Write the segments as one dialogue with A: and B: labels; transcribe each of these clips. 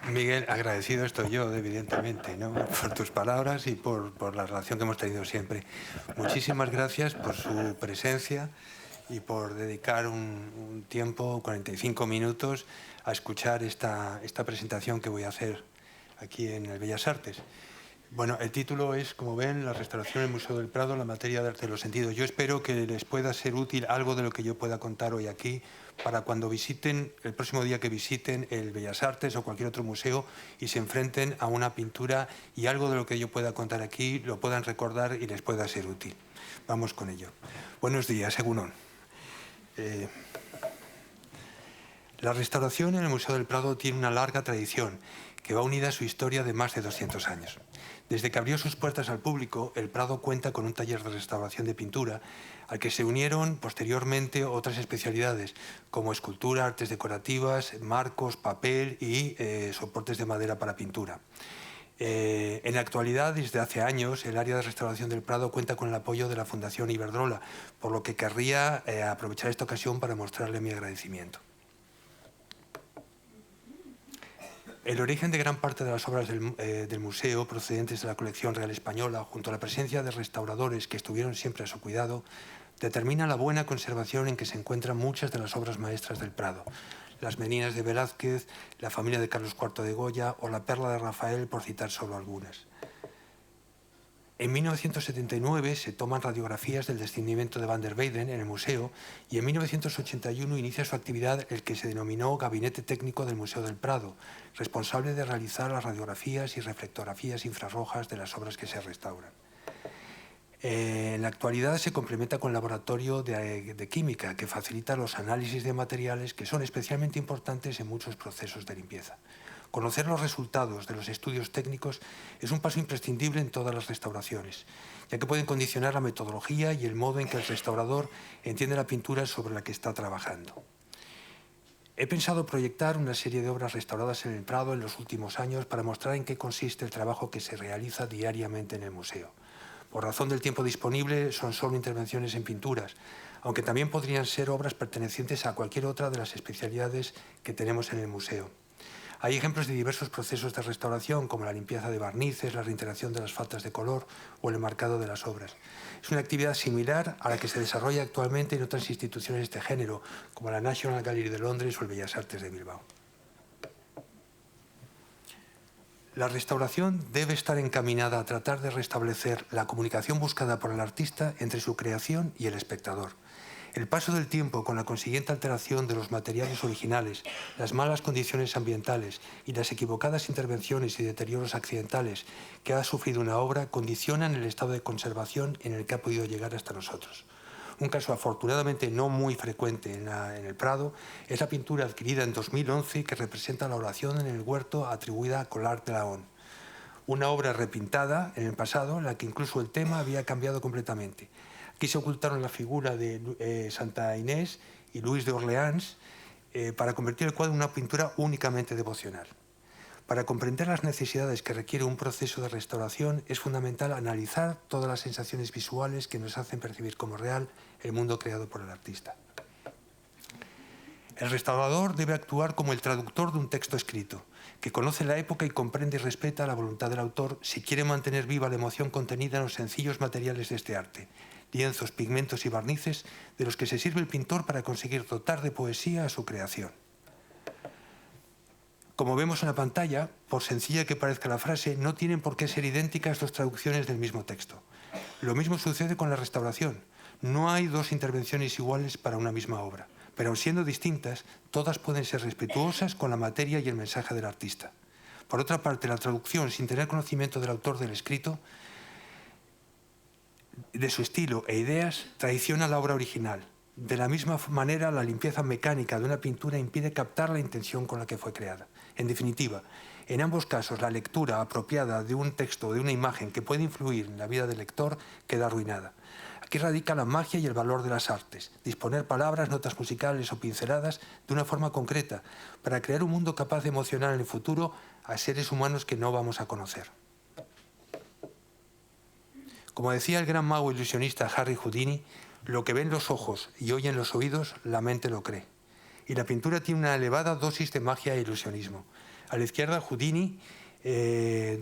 A: Miguel, agradecido estoy yo, evidentemente, ¿no? Por tus palabras y por la relación que hemos tenido siempre. Muchísimas gracias por su presencia y por dedicar un tiempo, 45 minutos, a escuchar esta presentación que voy a hacer aquí en el Bellas Artes. Bueno, el título es, como ven, La restauración del Museo del Prado, la materia de arte de los sentidos. Yo espero que les pueda ser útil algo de lo que yo pueda contar hoy aquí para cuando visiten, el próximo día que visiten el Bellas Artes o cualquier otro museo y se enfrenten a una pintura y algo de lo que yo pueda contar aquí lo puedan recordar y les pueda ser útil. Vamos con ello. Buenos días, Egunon. La restauración en el Museo del Prado tiene una larga tradición que va unida a su historia de más de 200 años. Desde que abrió sus puertas al público, el Prado cuenta con un taller de restauración de pintura al que se unieron posteriormente otras especialidades como escultura, artes decorativas, marcos, papel y soportes de madera para pintura. En la actualidad, desde hace años, el área de restauración del Prado cuenta con el apoyo de la Fundación Iberdrola, por lo que querría aprovechar esta ocasión para mostrarle mi agradecimiento. El origen de gran parte de las obras del museo procedentes de la colección real española, junto a la presencia de restauradores que estuvieron siempre a su cuidado, determina la buena conservación en que se encuentran muchas de las obras maestras del Prado. Las Meninas de Velázquez, la familia de Carlos IV de Goya o la Perla de Rafael, por citar solo algunas. En 1979 se toman radiografías del descendimiento de Van der Weyden en el museo y en 1981 inicia su actividad el que se denominó Gabinete Técnico del Museo del Prado, responsable de realizar las radiografías y reflectografías infrarrojas de las obras que se restauran. En la actualidad se complementa con el laboratorio de química que facilita los análisis de materiales que son especialmente importantes en muchos procesos de limpieza. Conocer los resultados de los estudios técnicos es un paso imprescindible en todas las restauraciones, ya que pueden condicionar la metodología y el modo en que el restaurador entiende la pintura sobre la que está trabajando. He pensado proyectar una serie de obras restauradas en el Prado en los últimos años para mostrar en qué consiste el trabajo que se realiza diariamente en el museo. Por razón del tiempo disponible, son solo intervenciones en pinturas, aunque también podrían ser obras pertenecientes a cualquier otra de las especialidades que tenemos en el museo. Hay ejemplos de diversos procesos de restauración, como la limpieza de barnices, la reintegración de las faltas de color o el enmarcado de las obras. Es una actividad similar a la que se desarrolla actualmente en otras instituciones de este género, como la National Gallery de Londres o el Bellas Artes de Bilbao. La restauración debe estar encaminada a tratar de restablecer la comunicación buscada por el artista entre su creación y el espectador. El paso del tiempo con la consiguiente alteración de los materiales originales, las malas condiciones ambientales y las equivocadas intervenciones y deterioros accidentales que ha sufrido una obra condicionan el estado de conservación en el que ha podido llegar hasta nosotros. Un caso afortunadamente no muy frecuente en el Prado es la pintura adquirida en 2011 que representa la oración en el huerto atribuida a Collard de Laon. Una obra repintada en el pasado en la que incluso el tema había cambiado completamente. Aquí se ocultaron la figura de Santa Inés y Luis de Orleans para convertir el cuadro en una pintura únicamente devocional. Para comprender las necesidades que requiere un proceso de restauración es fundamental analizar todas las sensaciones visuales que nos hacen percibir como real el mundo creado por el artista. El restaurador debe actuar como el traductor de un texto escrito, que conoce la época y comprende y respeta la voluntad del autor si quiere mantener viva la emoción contenida en los sencillos materiales de este arte, lienzos, pigmentos y barnices de los que se sirve el pintor para conseguir dotar de poesía a su creación. Como vemos en la pantalla, por sencilla que parezca la frase, no tienen por qué ser idénticas dos traducciones del mismo texto. Lo mismo sucede con la restauración. No hay dos intervenciones iguales para una misma obra, pero aun siendo distintas, todas pueden ser respetuosas con la materia y el mensaje del artista. Por otra parte, la traducción, sin tener conocimiento del autor del escrito, de su estilo e ideas, traiciona la obra original. De la misma manera, la limpieza mecánica de una pintura impide captar la intención con la que fue creada. En definitiva, en ambos casos, la lectura apropiada de un texto o de una imagen que puede influir en la vida del lector queda arruinada. Aquí radica la magia y el valor de las artes, disponer palabras, notas musicales o pinceladas de una forma concreta para crear un mundo capaz de emocionar en el futuro a seres humanos que no vamos a conocer. Como decía el gran mago ilusionista Harry Houdini, lo que ven los ojos y oyen los oídos, la mente lo cree. Y la pintura tiene una elevada dosis de magia e ilusionismo. A la izquierda, Houdini,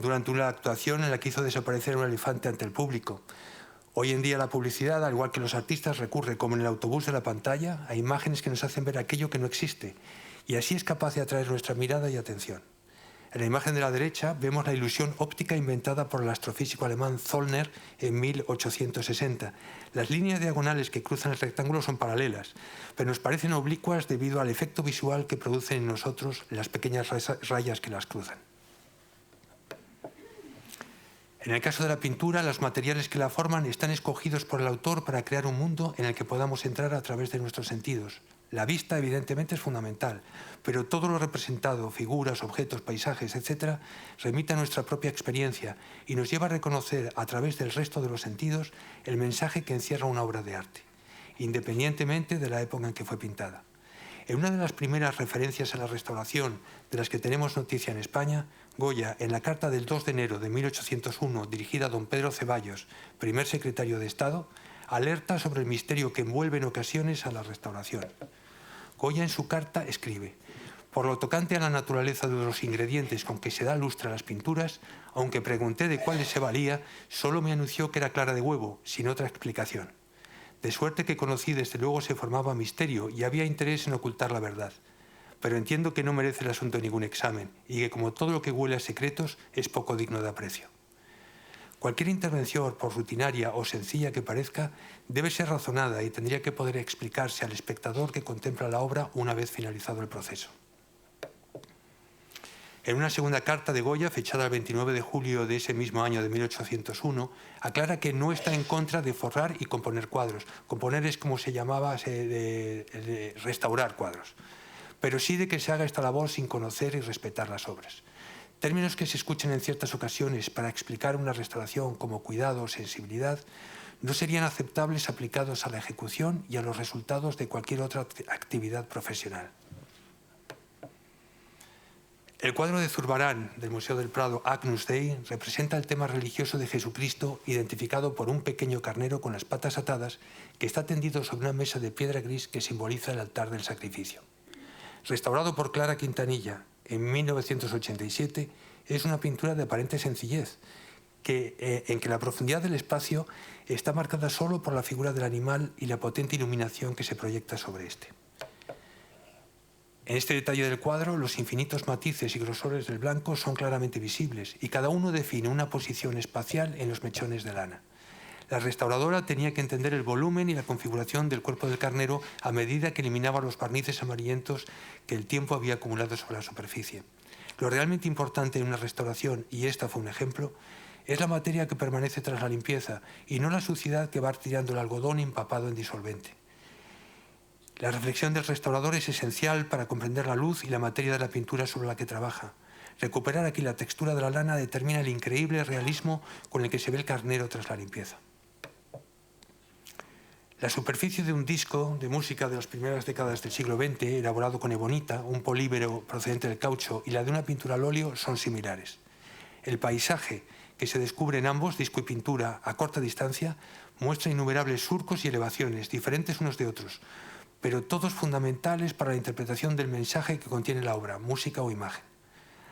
A: durante una actuación en la que hizo desaparecer un elefante ante el público. Hoy en día la publicidad, al igual que los artistas, recurre, como en el autobús de la pantalla, a imágenes que nos hacen ver aquello que no existe, y así es capaz de atraer nuestra mirada y atención. En la imagen de la derecha vemos la ilusión óptica inventada por el astrofísico alemán Zollner en 1860. Las líneas diagonales que cruzan el rectángulo son paralelas, pero nos parecen oblicuas debido al efecto visual que producen en nosotros las pequeñas rayas que las cruzan. En el caso de la pintura, los materiales que la forman están escogidos por el autor para crear un mundo en el que podamos entrar a través de nuestros sentidos. La vista, evidentemente, es fundamental, pero todo lo representado, figuras, objetos, paisajes, etc., remite a nuestra propia experiencia y nos lleva a reconocer, a través del resto de los sentidos, el mensaje que encierra una obra de arte, independientemente de la época en que fue pintada. En una de las primeras referencias a la restauración de las que tenemos noticia en España, Goya, en la carta del 2 de enero de 1801, dirigida a don Pedro Ceballos, primer secretario de Estado, alerta sobre el misterio que envuelve en ocasiones a la restauración. Goya en su carta escribe: por lo tocante a la naturaleza de los ingredientes con que se da lustre a las pinturas, aunque pregunté de cuáles se valía, solo me anunció que era clara de huevo, sin otra explicación. De suerte que conocí desde luego se formaba misterio y había interés en ocultar la verdad. Pero entiendo que no merece el asunto ningún examen y que, como todo lo que huele a secretos, es poco digno de aprecio. Cualquier intervención, por rutinaria o sencilla que parezca, debe ser razonada y tendría que poder explicarse al espectador que contempla la obra una vez finalizado el proceso. En una segunda carta de Goya, fechada el 29 de julio de ese mismo año de 1801, aclara que no está en contra de forrar y componer cuadros. Componer es como se llamaba de restaurar cuadros. Pero sí de que se haga esta labor sin conocer y respetar las obras. Términos que se escuchan en ciertas ocasiones para explicar una restauración como cuidado o sensibilidad no serían aceptables aplicados a la ejecución y a los resultados de cualquier otra actividad profesional. El cuadro de Zurbarán del Museo del Prado, Agnus Dei, representa el tema religioso de Jesucristo identificado por un pequeño carnero con las patas atadas que está tendido sobre una mesa de piedra gris que simboliza el altar del sacrificio. Restaurado por Clara Quintanilla en 1987, es una pintura de aparente sencillez, en que la profundidad del espacio está marcada solo por la figura del animal y la potente iluminación que se proyecta sobre este. En este detalle del cuadro, los infinitos matices y grosores del blanco son claramente visibles y cada uno define una posición espacial en los mechones de lana. La restauradora tenía que entender el volumen y la configuración del cuerpo del carnero a medida que eliminaba los barnices amarillentos que el tiempo había acumulado sobre la superficie. Lo realmente importante en una restauración, y esta fue un ejemplo, es la materia que permanece tras la limpieza y no la suciedad que va tirando el algodón empapado en disolvente. La reflexión del restaurador es esencial para comprender la luz y la materia de la pintura sobre la que trabaja. Recuperar aquí la textura de la lana determina el increíble realismo con el que se ve el carnero tras la limpieza. La superficie de un disco de música de las primeras décadas del siglo XX, elaborado con ebonita, un polímero procedente del caucho, y la de una pintura al óleo son similares. El paisaje que se descubre en ambos, disco y pintura, a corta distancia, muestra innumerables surcos y elevaciones, diferentes unos de otros, pero todos fundamentales para la interpretación del mensaje que contiene la obra, música o imagen.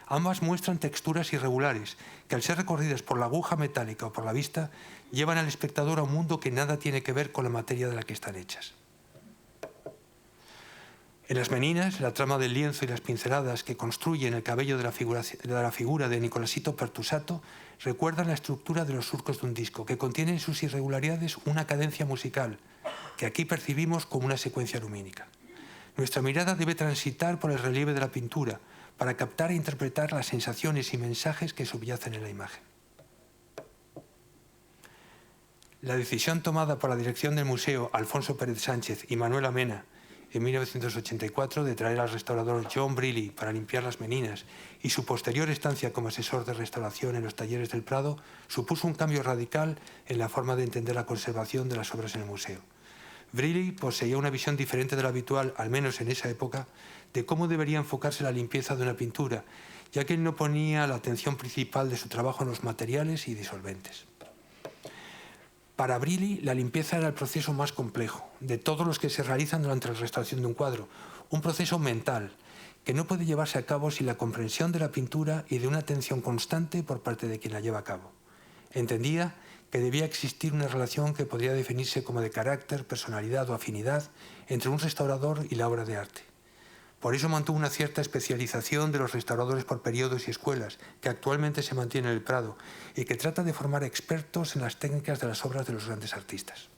A: Ambas muestran texturas irregulares que, al ser recorridas por la aguja metálica o por la vista, llevan al espectador a un mundo que nada tiene que ver con la materia de la que están hechas. En las meninas, la trama del lienzo y las pinceladas que construyen el cabello de la figura de Nicolasito Pertusato recuerdan la estructura de los surcos de un disco, que contiene en sus irregularidades una cadencia musical, que aquí percibimos como una secuencia lumínica. Nuestra mirada debe transitar por el relieve de la pintura para captar e interpretar las sensaciones y mensajes que subyacen en la imagen. La decisión tomada por la dirección del museo Alfonso Pérez Sánchez y Manuel Amena en 1984 de traer al restaurador John Briley para limpiar las meninas y su posterior estancia como asesor de restauración en los talleres del Prado supuso un cambio radical en la forma de entender la conservación de las obras en el museo. Briley poseía una visión diferente de la habitual, al menos en esa época, de cómo debería enfocarse la limpieza de una pintura, ya que él no ponía la atención principal de su trabajo en los materiales y disolventes. Para Briley, la limpieza era el proceso más complejo de todos los que se realizan durante la restauración de un cuadro, un proceso mental que no puede llevarse a cabo sin la comprensión de la pintura y de una atención constante por parte de quien la lleva a cabo. Entendía que debía existir una relación que podría definirse como de carácter, personalidad o afinidad entre un restaurador y la obra de arte. Por eso mantuvo una cierta especialización de los restauradores por periodos y escuelas, que actualmente se mantiene en el Prado y que trata de formar expertos en las técnicas de las obras de los grandes artistas.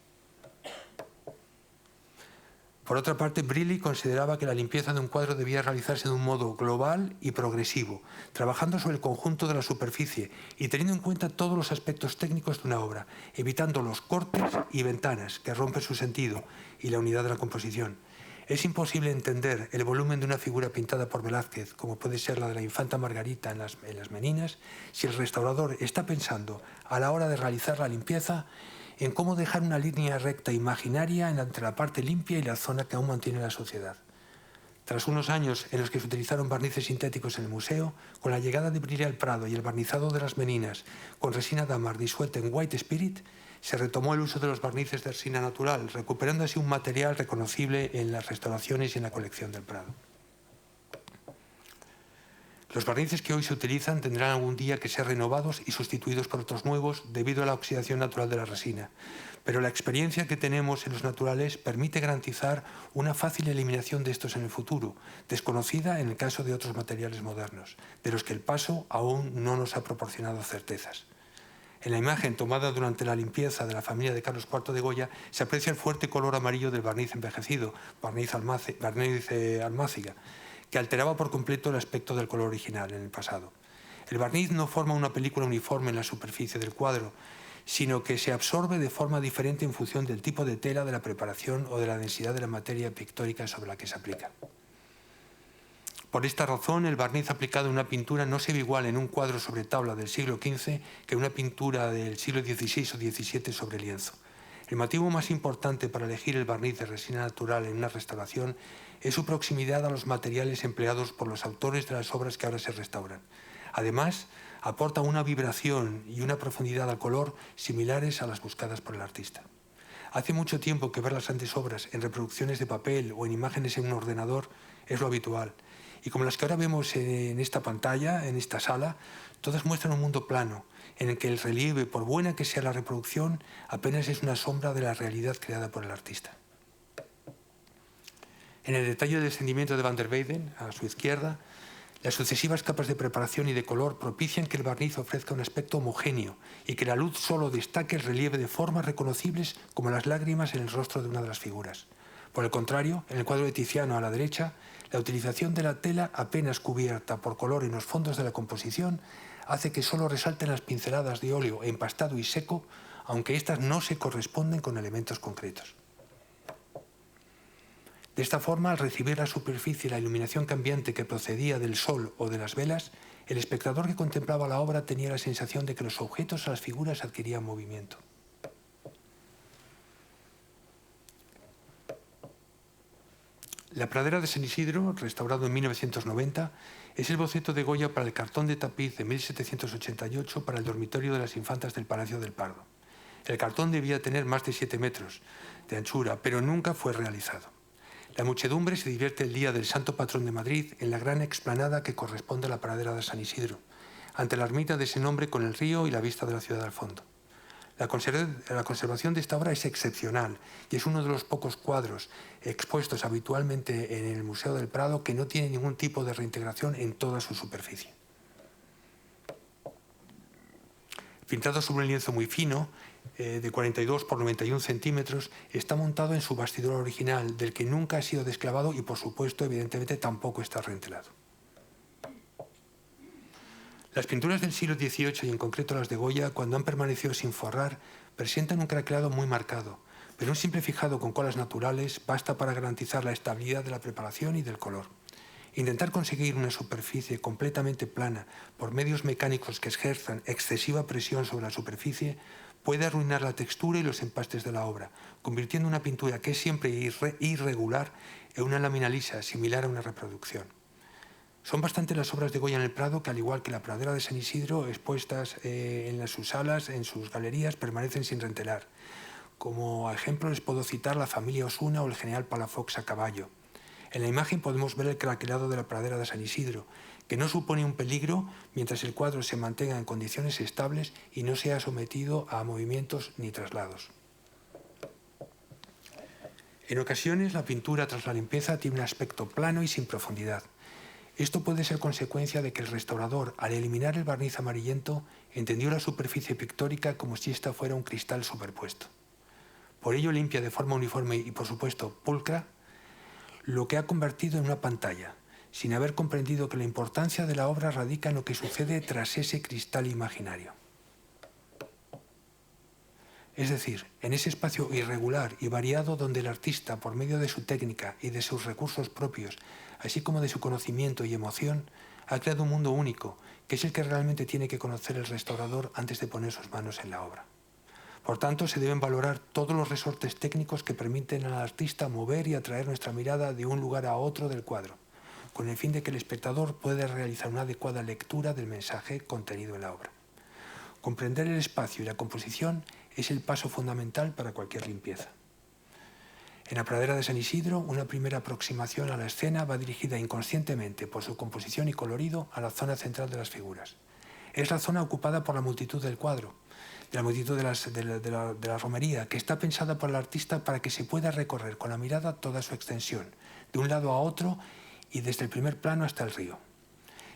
A: Por otra parte, Brilli consideraba que la limpieza de un cuadro debía realizarse de un modo global y progresivo, trabajando sobre el conjunto de la superficie y teniendo en cuenta todos los aspectos técnicos de una obra, evitando los cortes y ventanas que rompen su sentido y la unidad de la composición. Es imposible entender el volumen de una figura pintada por Velázquez, como puede ser la de la infanta Margarita en las Meninas, si el restaurador está pensando, a la hora de realizar la limpieza, en cómo dejar una línea recta imaginaria entre la parte limpia y la zona que aún mantiene la suciedad. Tras unos años en los que se utilizaron barnices sintéticos en el museo, con la llegada de Brilli al Prado y el barnizado de las Meninas con resina damar disuelta en White Spirit, se retomó el uso de los barnices de resina natural, recuperando así un material reconocible en las restauraciones y en la colección del Prado. Los barnices que hoy se utilizan tendrán algún día que ser renovados y sustituidos por otros nuevos debido a la oxidación natural de la resina, pero la experiencia que tenemos en los naturales permite garantizar una fácil eliminación de estos en el futuro, desconocida en el caso de otros materiales modernos, de los que el paso aún no nos ha proporcionado certezas. En la imagen tomada durante la limpieza de la familia de Carlos IV de Goya se aprecia el fuerte color amarillo del barniz envejecido, barniz almáciga, que alteraba por completo el aspecto del color original en el pasado. El barniz no forma una película uniforme en la superficie del cuadro, sino que se absorbe de forma diferente en función del tipo de tela, de la preparación o de la densidad de la materia pictórica sobre la que se aplica. Por esta razón, el barniz aplicado en una pintura no se ve igual en un cuadro sobre tabla del siglo XV que en una pintura del siglo XVI o XVII sobre lienzo. El motivo más importante para elegir el barniz de resina natural en una restauración es su proximidad a los materiales empleados por los autores de las obras que ahora se restauran. Además, aporta una vibración y una profundidad al color similares a las buscadas por el artista. Hace mucho tiempo que ver las grandes obras en reproducciones de papel o en imágenes en un ordenador es lo habitual. Y como las que ahora vemos en esta pantalla, en esta sala, todas muestran un mundo plano, en el que el relieve, por buena que sea la reproducción, apenas es una sombra de la realidad creada por el artista. En el detalle del descendimiento de Van der Weyden, a su izquierda, las sucesivas capas de preparación y de color propician que el barniz ofrezca un aspecto homogéneo y que la luz solo destaque el relieve de formas reconocibles como las lágrimas en el rostro de una de las figuras. Por el contrario, en el cuadro de Tiziano a la derecha, la utilización de la tela apenas cubierta por color en los fondos de la composición hace que solo resalten las pinceladas de óleo empastado y seco, aunque éstas no se corresponden con elementos concretos. De esta forma, al recibir la superficie la iluminación cambiante que procedía del sol o de las velas, el espectador que contemplaba la obra tenía la sensación de que los objetos o las figuras adquirían movimiento. La pradera de San Isidro, restaurado en 1990, es el boceto de Goya para el cartón de tapiz de 1788 para el dormitorio de las infantas del Palacio del Pardo. El cartón debía tener más de 7 metros de anchura, pero nunca fue realizado. La muchedumbre se divierte el día del Santo Patrón de Madrid en la gran explanada que corresponde a la pradera de San Isidro, ante la ermita de ese nombre con el río y la vista de la ciudad al fondo. La conservación de esta obra es excepcional y es uno de los pocos cuadros expuestos habitualmente en el Museo del Prado que no tiene ningún tipo de reintegración en toda su superficie. Pintado sobre un lienzo muy fino, de 42 por 91 centímetros, está montado en su bastidor original, del que nunca ha sido desclavado y, por supuesto, evidentemente tampoco está rentelado. Las pinturas del siglo XVIII y en concreto las de Goya, cuando han permanecido sin forrar, presentan un craquelado muy marcado, pero un simple fijado con colas naturales basta para garantizar la estabilidad de la preparación y del color. Intentar conseguir una superficie completamente plana por medios mecánicos que ejerzan excesiva presión sobre la superficie puede arruinar la textura y los empastes de la obra, convirtiendo una pintura que es siempre irregular en una lámina lisa, similar a una reproducción. Son bastantes las obras de Goya en el Prado que, al igual que la pradera de San Isidro, expuestas en sus salas, en sus galerías, permanecen sin rentelar. Como ejemplo les puedo citar la familia Osuna o el general Palafox a caballo. En la imagen podemos ver el craquelado de la pradera de San Isidro, que no supone un peligro mientras el cuadro se mantenga en condiciones estables y no sea sometido a movimientos ni traslados. En ocasiones, la pintura tras la limpieza tiene un aspecto plano y sin profundidad. Esto puede ser consecuencia de que el restaurador, al eliminar el barniz amarillento, entendió la superficie pictórica como si ésta fuera un cristal superpuesto. Por ello limpia de forma uniforme y, por supuesto, pulcra, lo que ha convertido en una pantalla, sin haber comprendido que la importancia de la obra radica en lo que sucede tras ese cristal imaginario. Es decir, en ese espacio irregular y variado donde el artista, por medio de su técnica y de sus recursos propios, así como de su conocimiento y emoción, ha creado un mundo único, que es el que realmente tiene que conocer el restaurador antes de poner sus manos en la obra. Por tanto, se deben valorar todos los resortes técnicos que permiten al artista mover y atraer nuestra mirada de un lugar a otro del cuadro, con el fin de que el espectador pueda realizar una adecuada lectura del mensaje contenido en la obra. Comprender el espacio y la composición es el paso fundamental para cualquier limpieza. En la pradera de San Isidro, una primera aproximación a la escena va dirigida inconscientemente por su composición y colorido a la zona central de las figuras. Es la zona ocupada por la multitud del cuadro, de la multitud de la romería, que está pensada por el artista para que se pueda recorrer con la mirada toda su extensión, de un lado a otro y desde el primer plano hasta el río.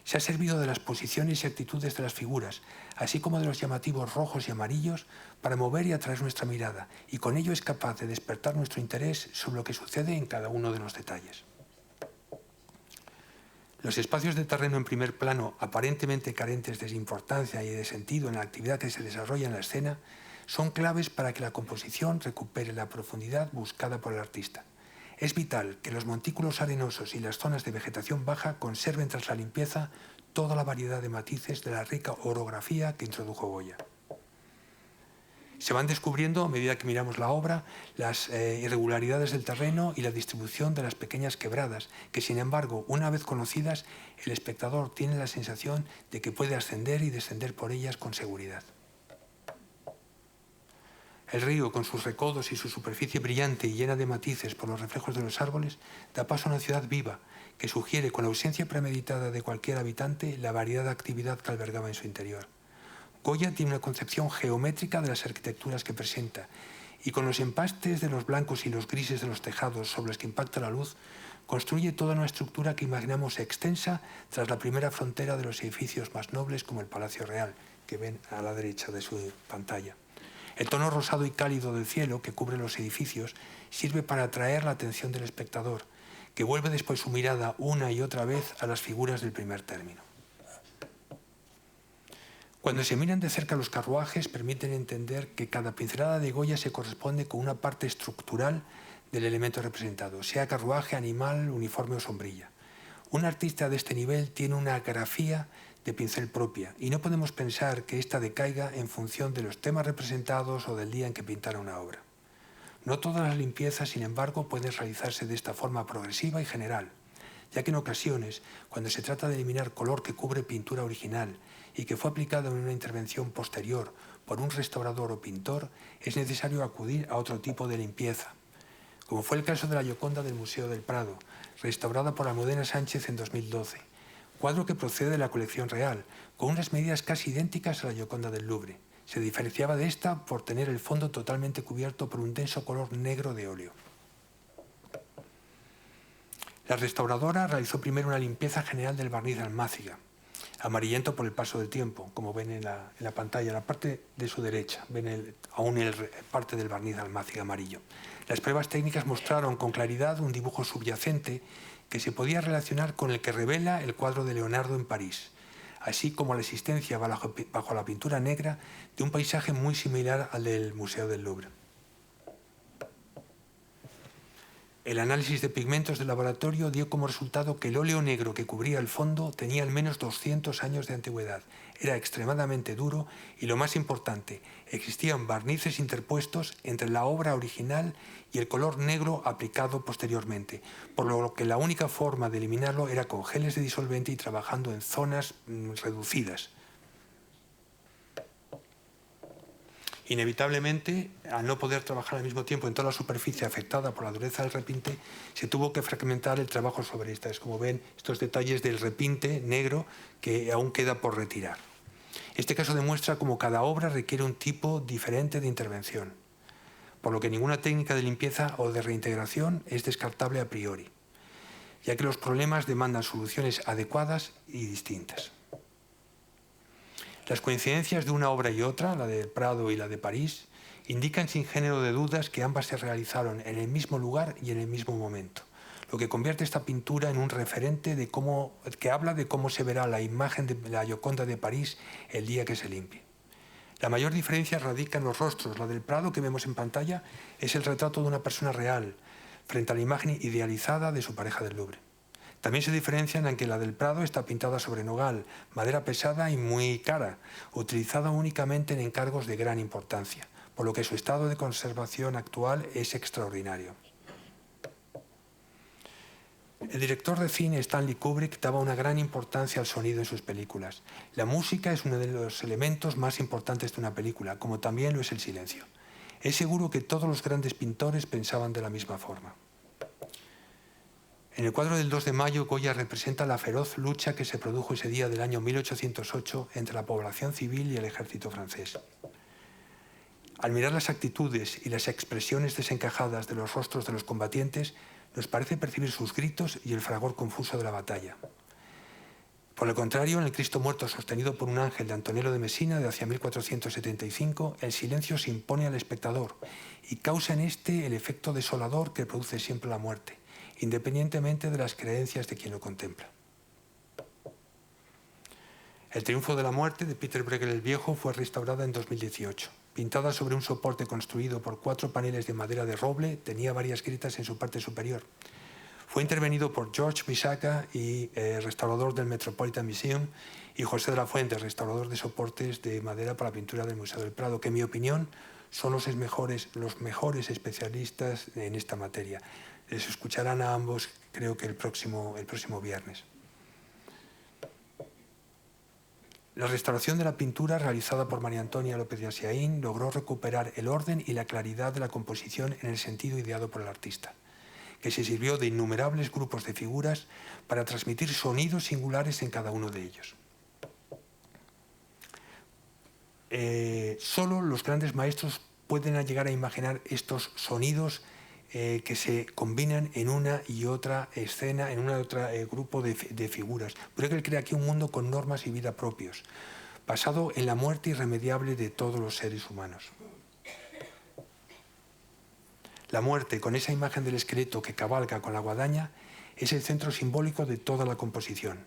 A: Se ha servido de las posiciones y actitudes de las figuras, así como de los llamativos rojos y amarillos, para mover y atraer nuestra mirada, y con ello es capaz de despertar nuestro interés sobre lo que sucede en cada uno de los detalles. Los espacios de terreno en primer plano, aparentemente carentes de importancia y de sentido en la actividad que se desarrolla en la escena, son claves para que la composición recupere la profundidad buscada por el artista. Es vital que los montículos arenosos y las zonas de vegetación baja conserven tras la limpieza toda la variedad de matices de la rica orografía que introdujo Goya. Se van descubriendo, a medida que miramos la obra, las irregularidades del terreno y la distribución de las pequeñas quebradas, que sin embargo, una vez conocidas, el espectador tiene la sensación de que puede ascender y descender por ellas con seguridad. El río, con sus recodos y su superficie brillante y llena de matices por los reflejos de los árboles, da paso a una ciudad viva, que sugiere, con la ausencia premeditada de cualquier habitante, la variedad de actividad que albergaba en su interior. Goya tiene una concepción geométrica de las arquitecturas que presenta, y con los empastes de los blancos y los grises de los tejados sobre los que impacta la luz, construye toda una estructura que imaginamos extensa tras la primera frontera de los edificios más nobles como el Palacio Real, que ven a la derecha de su pantalla. El tono rosado y cálido del cielo que cubre los edificios sirve para atraer la atención del espectador, que vuelve después su mirada una y otra vez a las figuras del primer término. Cuando se miran de cerca los carruajes, permiten entender que cada pincelada de Goya se corresponde con una parte estructural del elemento representado, sea carruaje, animal, uniforme o sombrilla. Un artista de este nivel tiene una grafía de pincel propia y no podemos pensar que ésta decaiga en función de los temas representados o del día en que pintara una obra. No todas las limpiezas, sin embargo, pueden realizarse de esta forma progresiva y general, ya que en ocasiones, cuando se trata de eliminar color que cubre pintura original y que fue aplicado en una intervención posterior por un restaurador o pintor, es necesario acudir a otro tipo de limpieza, como fue el caso de la Gioconda del Museo del Prado, restaurada por Almudena Sánchez en 2012, cuadro que procede de la colección real, con unas medidas casi idénticas a la Gioconda del Louvre. Se diferenciaba de esta por tener el fondo totalmente cubierto por un denso color negro de óleo. La restauradora realizó primero una limpieza general del barniz de almáciga, amarillento por el paso del tiempo, como ven en la pantalla, en la parte de su derecha, ven aún parte del barniz de almáciga amarillo. Las pruebas técnicas mostraron con claridad un dibujo subyacente que se podía relacionar con el que revela el cuadro de Leonardo en París, así como la existencia bajo la pintura negra de un paisaje muy similar al del Museo del Louvre. El análisis de pigmentos del laboratorio dio como resultado que el óleo negro que cubría el fondo tenía al menos 200 años de antigüedad, era extremadamente duro y, lo más importante, existían barnices interpuestos entre la obra original y el color negro aplicado posteriormente, por lo que la única forma de eliminarlo era con geles de disolvente y trabajando en zonas reducidas. Inevitablemente, al no poder trabajar al mismo tiempo en toda la superficie afectada por la dureza del repinte, se tuvo que fragmentar el trabajo sobre estas. Como ven, estos detalles del repinte negro que aún queda por retirar. Este caso demuestra cómo cada obra requiere un tipo diferente de intervención, por lo que ninguna técnica de limpieza o de reintegración es descartable a priori, ya que los problemas demandan soluciones adecuadas y distintas. Las coincidencias de una obra y otra, la del Prado y la de París, indican sin género de dudas que ambas se realizaron en el mismo lugar y en el mismo momento, lo que convierte esta pintura en un referente que habla de cómo se verá la imagen de la Gioconda de París el día que se limpie. La mayor diferencia radica en los rostros. La del Prado que vemos en pantalla es el retrato de una persona real, frente a la imagen idealizada de su pareja del Louvre. También se diferencian en que la del Prado está pintada sobre nogal, madera pesada y muy cara, utilizada únicamente en encargos de gran importancia, por lo que su estado de conservación actual es extraordinario. El director de cine Stanley Kubrick daba una gran importancia al sonido en sus películas. La música es uno de los elementos más importantes de una película, como también lo es el silencio. Es seguro que todos los grandes pintores pensaban de la misma forma. En el cuadro del 2 de mayo, Goya representa la feroz lucha que se produjo ese día del año 1808 entre la población civil y el ejército francés. Al mirar las actitudes y las expresiones desencajadas de los rostros de los combatientes, nos parece percibir sus gritos y el fragor confuso de la batalla. Por el contrario, en el Cristo muerto sostenido por un ángel de Antonello de Messina de hacia 1475, el silencio se impone al espectador y causa en éste el efecto desolador que produce siempre la muerte, independientemente de las creencias de quien lo contempla. El triunfo de la muerte de Peter Bruegel el Viejo fue restaurada en 2018. Pintada sobre un soporte construido por 4 paneles de madera de roble, tenía varias grietas en su parte superior. Fue intervenido por George Bisaca, restaurador del Metropolitan Museum, y José de la Fuente, restaurador de soportes de madera para la pintura del Museo del Prado, que en mi opinión son los mejores especialistas en esta materia. Les escucharán a ambos, creo que el próximo viernes. La restauración de la pintura realizada por María Antonia López de Asiaín logró recuperar el orden y la claridad de la composición en el sentido ideado por el artista, que se sirvió de innumerables grupos de figuras para transmitir sonidos singulares en cada uno de ellos. Solo los grandes maestros pueden llegar a imaginar estos sonidos que se combinan en una y otra escena, en una y otra grupo de figuras. Bruegel crea aquí un mundo con normas y vida propios, basado en la muerte irremediable de todos los seres humanos. La muerte, con esa imagen del esqueleto que cabalga con la guadaña, es el centro simbólico de toda la composición,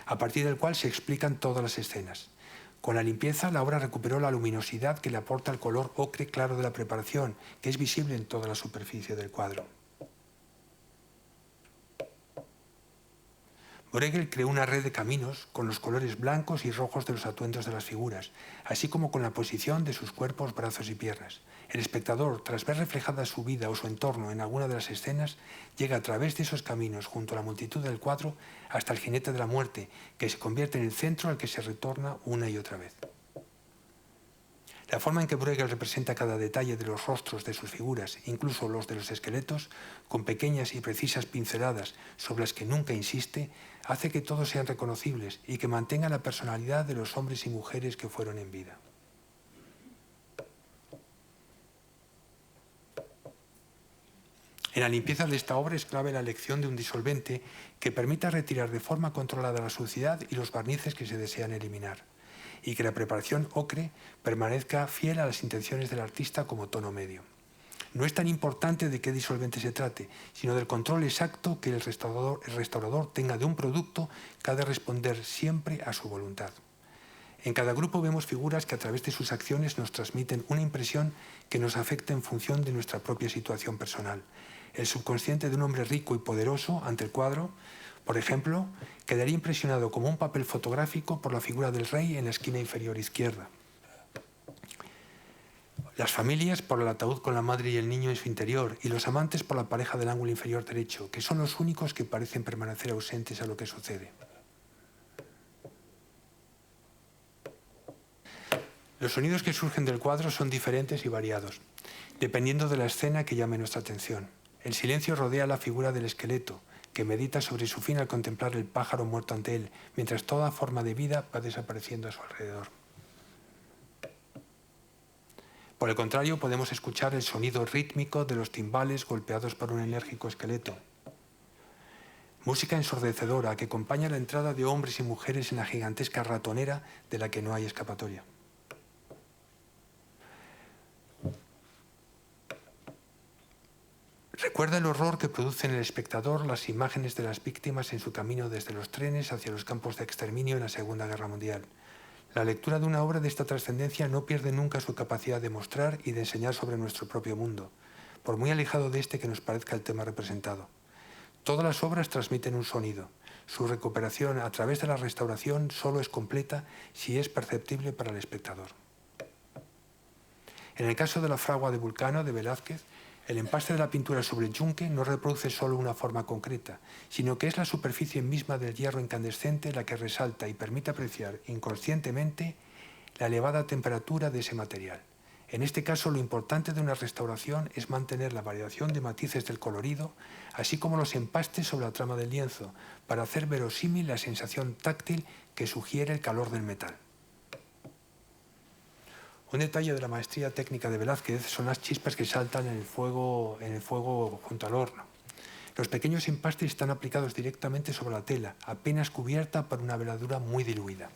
A: a partir del cual se explican todas las escenas. Con la limpieza, la obra recuperó la luminosidad que le aporta el color ocre claro de la preparación, que es visible en toda la superficie del cuadro. Bruegel creó una red de caminos con los colores blancos y rojos de los atuendos de las figuras, así como con la posición de sus cuerpos, brazos y piernas. El espectador, tras ver reflejada su vida o su entorno en alguna de las escenas, llega a través de esos caminos junto a la multitud del cuadro hasta el jinete de la muerte, que se convierte en el centro al que se retorna una y otra vez. La forma en que Bruegel representa cada detalle de los rostros de sus figuras, incluso los de los esqueletos, con pequeñas y precisas pinceladas sobre las que nunca insiste, hace que todos sean reconocibles y que mantengan la personalidad de los hombres y mujeres que fueron en vida. En la limpieza de esta obra es clave la elección de un disolvente que permita retirar de forma controlada la suciedad y los barnices que se desean eliminar, y que la preparación ocre permanezca fiel a las intenciones del artista como tono medio. No es tan importante de qué disolvente se trate, sino del control exacto que el restaurador tenga de un producto que ha de responder siempre a su voluntad. En cada grupo vemos figuras que a través de sus acciones nos transmiten una impresión que nos afecta en función de nuestra propia situación personal. El subconsciente de un hombre rico y poderoso ante el cuadro, por ejemplo, quedaría impresionado como un papel fotográfico por la figura del rey en la esquina inferior izquierda. Las familias por el ataúd con la madre y el niño en su interior, y los amantes por la pareja del ángulo inferior derecho, que son los únicos que parecen permanecer ausentes a lo que sucede. Los sonidos que surgen del cuadro son diferentes y variados, dependiendo de la escena que llame nuestra atención. El silencio rodea la figura del esqueleto, que medita sobre su fin al contemplar el pájaro muerto ante él, mientras toda forma de vida va desapareciendo a su alrededor. Por el contrario, podemos escuchar el sonido rítmico de los timbales golpeados por un enérgico esqueleto. Música ensordecedora que acompaña la entrada de hombres y mujeres en la gigantesca ratonera de la que no hay escapatoria. Recuerda el horror que produce en el espectador las imágenes de las víctimas en su camino desde los trenes hacia los campos de exterminio en la Segunda Guerra Mundial. La lectura de una obra de esta trascendencia no pierde nunca su capacidad de mostrar y de enseñar sobre nuestro propio mundo, por muy alejado de este que nos parezca el tema representado. Todas las obras transmiten un sonido. Su recuperación a través de la restauración solo es completa si es perceptible para el espectador. En el caso de la fragua de Vulcano de Velázquez, el empaste de la pintura sobre el yunque no reproduce solo una forma concreta, sino que es la superficie misma del hierro incandescente la que resalta y permite apreciar inconscientemente la elevada temperatura de ese material. En este caso, lo importante de una restauración es mantener la variación de matices del colorido, así como los empastes sobre la trama del lienzo, para hacer verosímil la sensación táctil que sugiere el calor del metal. Un detalle de la maestría técnica de Velázquez son las chispas que saltan en el fuego junto al horno. Los pequeños empastes están aplicados directamente sobre la tela, apenas cubierta por una veladura muy diluida.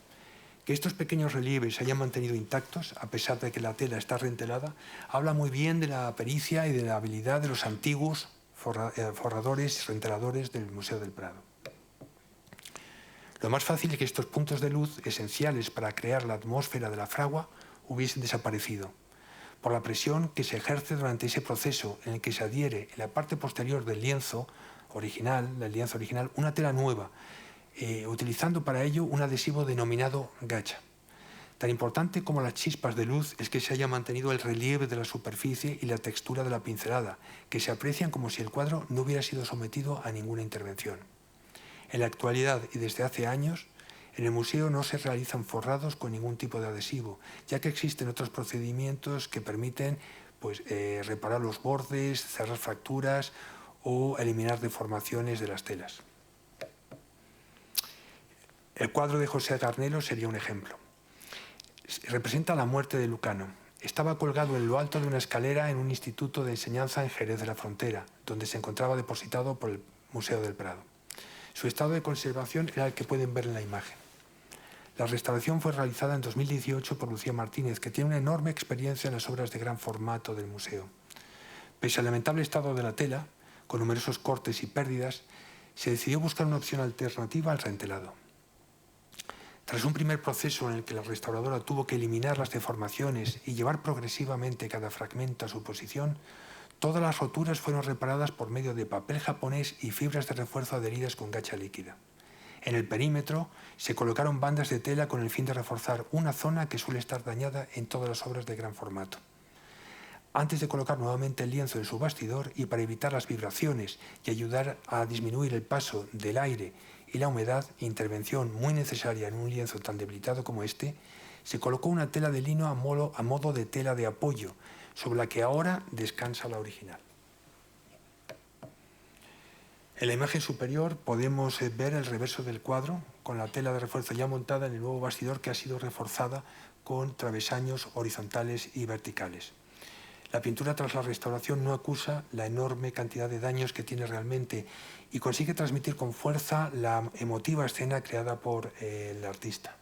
A: Que estos pequeños relieves se hayan mantenido intactos, a pesar de que la tela está rentelada, habla muy bien de la pericia y de la habilidad de los antiguos forradores y renteladores del Museo del Prado. Lo más fácil es que estos puntos de luz, esenciales para crear la atmósfera de la fragua, hubiesen desaparecido, por la presión que se ejerce durante ese proceso en el que se adhiere en la parte posterior del lienzo original, una tela nueva, utilizando para ello un adhesivo denominado gacha. Tan importante como las chispas de luz es que se haya mantenido el relieve de la superficie y la textura de la pincelada, que se aprecian como si el cuadro no hubiera sido sometido a ninguna intervención. En la actualidad y desde hace años, en el museo no se realizan forrados con ningún tipo de adhesivo, ya que existen otros procedimientos que permiten reparar los bordes, cerrar fracturas o eliminar deformaciones de las telas. El cuadro de José Garnelo sería un ejemplo. Representa la muerte de Lucano. Estaba colgado en lo alto de una escalera en un instituto de enseñanza en Jerez de la Frontera, donde se encontraba depositado por el Museo del Prado. Su estado de conservación era el que pueden ver en la imagen. La restauración fue realizada en 2018 por Lucía Martínez, que tiene una enorme experiencia en las obras de gran formato del museo. Pese al lamentable estado de la tela, con numerosos cortes y pérdidas, se decidió buscar una opción alternativa al rentelado. Tras un primer proceso en el que la restauradora tuvo que eliminar las deformaciones y llevar progresivamente cada fragmento a su posición, todas las roturas fueron reparadas por medio de papel japonés y fibras de refuerzo adheridas con gacha líquida. En el perímetro se colocaron bandas de tela con el fin de reforzar una zona que suele estar dañada en todas las obras de gran formato. Antes de colocar nuevamente el lienzo en su bastidor y para evitar las vibraciones y ayudar a disminuir el paso del aire y la humedad, intervención muy necesaria en un lienzo tan debilitado como este, se colocó una tela de lino a modo de tela de apoyo, sobre la que ahora descansa la original. En la imagen superior podemos ver el reverso del cuadro, con la tela de refuerzo ya montada en el nuevo bastidor que ha sido reforzada con travesaños horizontales y verticales. La pintura tras la restauración no acusa la enorme cantidad de daños que tiene realmente y consigue transmitir con fuerza la emotiva escena creada por el artista.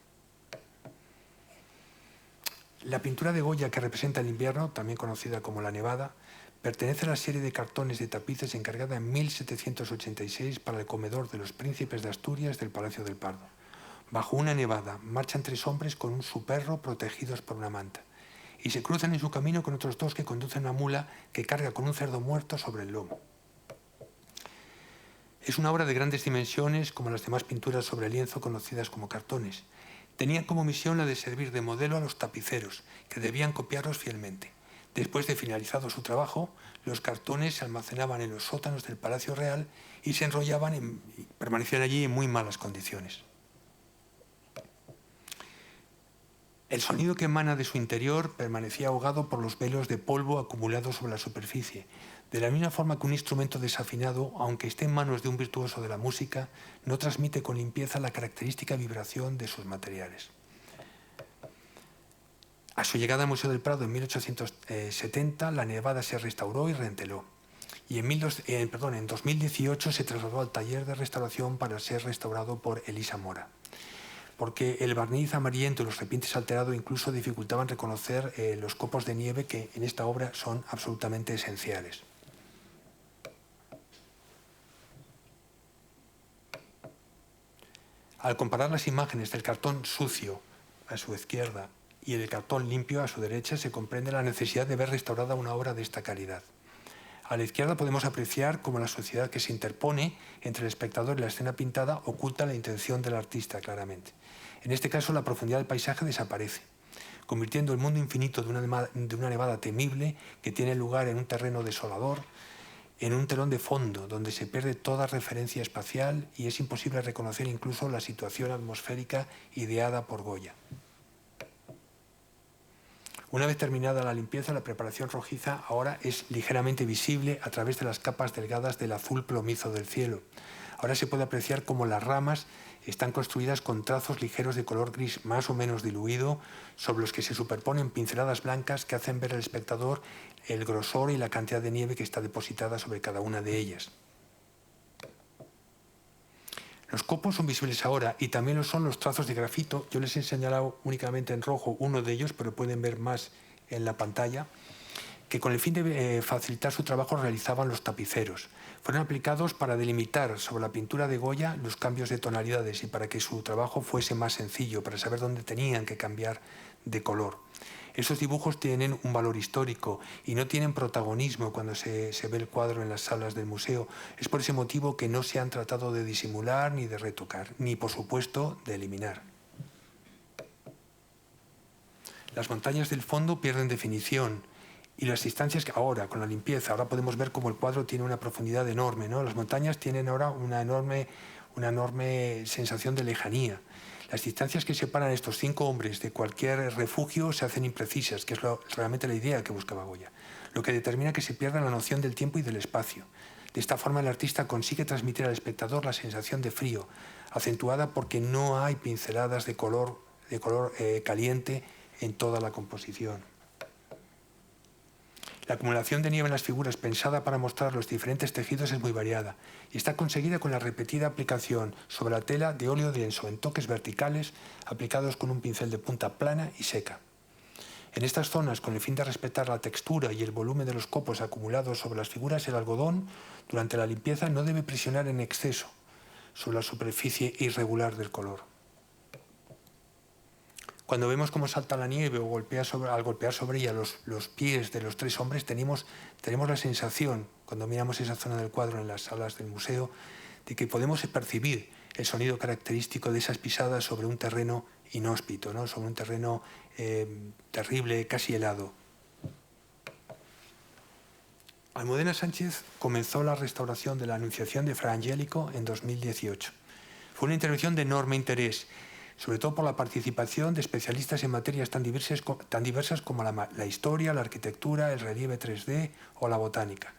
A: La pintura de Goya que representa el invierno, también conocida como La Nevada, pertenece a la serie de cartones de tapices encargada en 1786 para el comedor de los príncipes de Asturias del Palacio del Pardo. Bajo una nevada marchan 3 hombres con su perro protegidos por una manta y se cruzan en su camino con otros 2 que conducen una mula que carga con un cerdo muerto sobre el lomo. Es una obra de grandes dimensiones como las demás pinturas sobre lienzo conocidas como cartones. Tenían como misión la de servir de modelo a los tapiceros, que debían copiarlos fielmente. Después de finalizado su trabajo, los cartones se almacenaban en los sótanos del Palacio Real y se enrollaban y permanecían allí en muy malas condiciones. El sonido que emana de su interior permanecía ahogado por los velos de polvo acumulados sobre la superficie. De la misma forma que un instrumento desafinado, aunque esté en manos de un virtuoso de la música, no transmite con limpieza la característica vibración de sus materiales. A su llegada al Museo del Prado en 1870, la Nevada se restauró y reenteló. Y en 2018 se trasladó al taller de restauración para ser restaurado por Elisa Mora, porque el barniz amarillento y los repintes alterados incluso dificultaban reconocer los copos de nieve que en esta obra son absolutamente esenciales. Al comparar las imágenes del cartón sucio a su izquierda y el cartón limpio a su derecha, se comprende la necesidad de ver restaurada una obra de esta calidad. A la izquierda podemos apreciar cómo la suciedad que se interpone entre el espectador y la escena pintada oculta la intención del artista claramente. En este caso, la profundidad del paisaje desaparece, convirtiendo el mundo infinito de una nevada temible que tiene lugar en un terreno desolador, en un telón de fondo donde se pierde toda referencia espacial y es imposible reconocer incluso la situación atmosférica ideada por Goya. Una vez terminada la limpieza, la preparación rojiza ahora es ligeramente visible a través de las capas delgadas del azul plomizo del cielo. Ahora se puede apreciar cómo las ramas están construidas con trazos ligeros de color gris más o menos diluido, sobre los que se superponen pinceladas blancas que hacen ver al espectador el grosor y la cantidad de nieve que está depositada sobre cada una de ellas. Los copos son visibles ahora y también lo son los trazos de grafito. Yo les he señalado únicamente en rojo uno de ellos, pero pueden ver más en la pantalla, que con el fin de facilitar su trabajo realizaban los tapiceros. Fueron aplicados para delimitar sobre la pintura de Goya los cambios de tonalidades y para que su trabajo fuese más sencillo, para saber dónde tenían que cambiar de color. Esos dibujos tienen un valor histórico y no tienen protagonismo cuando se ve el cuadro en las salas del museo. Es por ese motivo que no se han tratado de disimular ni de retocar, ni por supuesto de eliminar. Las montañas del fondo pierden definición y las distancias que ahora, con la limpieza, ahora podemos ver cómo el cuadro tiene una profundidad enorme, ¿no? Las montañas tienen ahora una enorme sensación de lejanía. Las distancias que separan a estos 5 hombres de cualquier refugio se hacen imprecisas, que es realmente la idea que buscaba Goya, lo que determina que se pierda la noción del tiempo y del espacio. De esta forma el artista consigue transmitir al espectador la sensación de frío, acentuada porque no hay pinceladas de color caliente en toda la composición. La acumulación de nieve en las figuras pensada para mostrar los diferentes tejidos es muy variada y está conseguida con la repetida aplicación sobre la tela de óleo denso en toques verticales aplicados con un pincel de punta plana y seca. En estas zonas, con el fin de respetar la textura y el volumen de los copos acumulados sobre las figuras, el algodón, durante la limpieza, no debe presionar en exceso sobre la superficie irregular del color. Cuando vemos cómo salta la nieve o al golpear sobre ella los pies de los 3 hombres, tenemos la sensación, cuando miramos esa zona del cuadro en las salas del museo, de que podemos percibir el sonido característico de esas pisadas sobre un terreno inhóspito, ¿no? Sobre un terreno terrible, casi helado. Almudena Sánchez comenzó la restauración de la Anunciación de Fra Angelico en 2018. Fue una intervención de enorme interés, sobre todo por la participación de especialistas en materias tan diversas como la historia, la arquitectura, el relieve 3D o la botánica.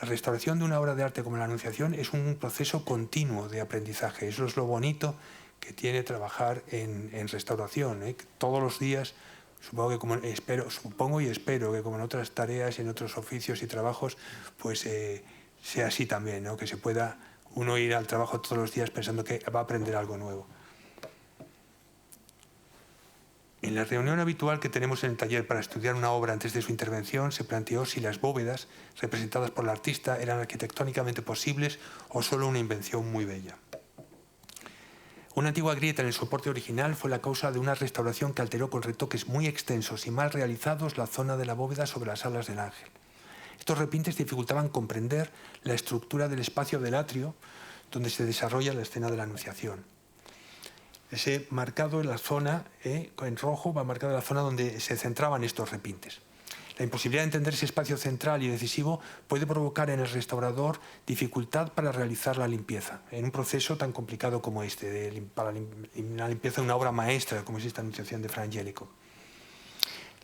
A: La restauración de una obra de arte como la Anunciación es un proceso continuo de aprendizaje. Eso es lo bonito que tiene trabajar en restauración, ¿eh? Todos los días, supongo y espero que como en otras tareas y en otros oficios y trabajos, pues sea así también, ¿no? Que se pueda uno ir al trabajo todos los días pensando que va a aprender algo nuevo. En la reunión habitual que tenemos en el taller para estudiar una obra antes de su intervención, se planteó si las bóvedas representadas por el artista eran arquitectónicamente posibles o solo una invención muy bella. Una antigua grieta en el soporte original fue la causa de una restauración que alteró con retoques muy extensos y mal realizados la zona de la bóveda sobre las alas del ángel. Estos repintes dificultaban comprender la estructura del espacio del atrio donde se desarrolla la escena de la Anunciación. Ese marcado en la zona, en rojo, va marcado en la zona donde se centraban estos repintes. La imposibilidad de entender ese espacio central y decisivo puede provocar en el restaurador dificultad para realizar la limpieza, en un proceso tan complicado como este, para la limpieza de una obra maestra como es esta Anunciación de Fra Angelico.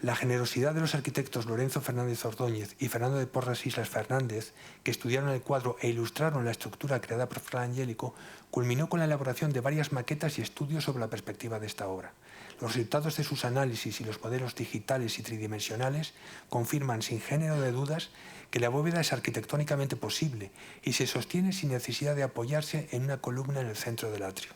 A: La generosidad de los arquitectos Lorenzo Fernández Ordóñez y Fernando de Porras Islas Fernández, que estudiaron el cuadro e ilustraron la estructura creada por Fra Angelico, culminó con la elaboración de varias maquetas y estudios sobre la perspectiva de esta obra. Los resultados de sus análisis y los modelos digitales y tridimensionales confirman sin género de dudas que la bóveda es arquitectónicamente posible y se sostiene sin necesidad de apoyarse en una columna en el centro del atrio.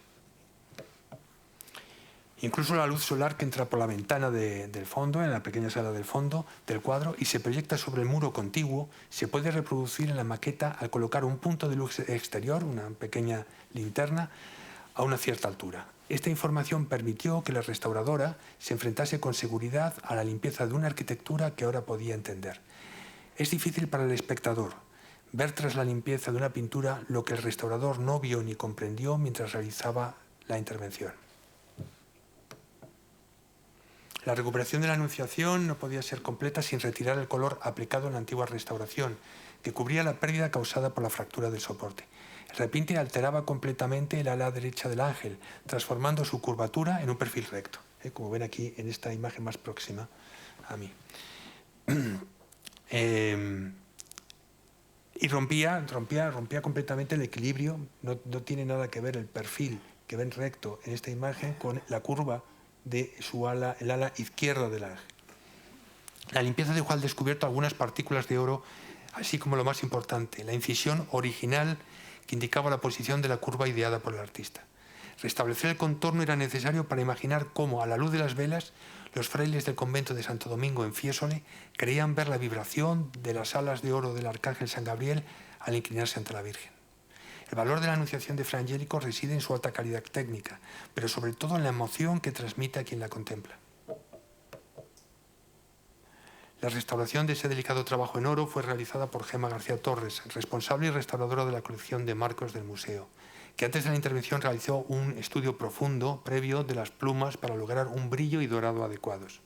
A: Incluso la luz solar que entra por la ventana del fondo, en la pequeña sala del fondo del cuadro, y se proyecta sobre el muro contiguo, se puede reproducir en la maqueta al colocar un punto de luz exterior, una pequeña linterna, a una cierta altura. Esta información permitió que la restauradora se enfrentase con seguridad a la limpieza de una arquitectura que ahora podía entender. Es difícil para el espectador ver tras la limpieza de una pintura lo que el restaurador no vio ni comprendió mientras realizaba la intervención. La recuperación de la Anunciación no podía ser completa sin retirar el color aplicado en la antigua restauración, que cubría la pérdida causada por la fractura del soporte. El repinte alteraba completamente el ala derecha del ángel, transformando su curvatura en un perfil recto, como ven aquí en esta imagen más próxima a mí. Y rompía completamente el equilibrio. No tiene nada que ver el perfil que ven recto en esta imagen con la curva de su ala, el ala izquierda del ángel. La limpieza dejó al descubierto algunas partículas de oro, así como lo más importante, la incisión original que indicaba la posición de la curva ideada por el artista. Restablecer el contorno era necesario para imaginar cómo, a la luz de las velas, los frailes del convento de Santo Domingo en Fiesole creían ver la vibración de las alas de oro del arcángel San Gabriel al inclinarse ante la Virgen. El valor de la Anunciación de Fra Angelico reside en su alta calidad técnica, pero sobre todo en la emoción que transmite a quien la contempla. La restauración de ese delicado trabajo en oro fue realizada por Gemma García Torres, responsable y restauradora de la colección de marcos del museo, que antes de la intervención realizó un estudio profundo previo de las plumas para lograr un brillo y dorado adecuados.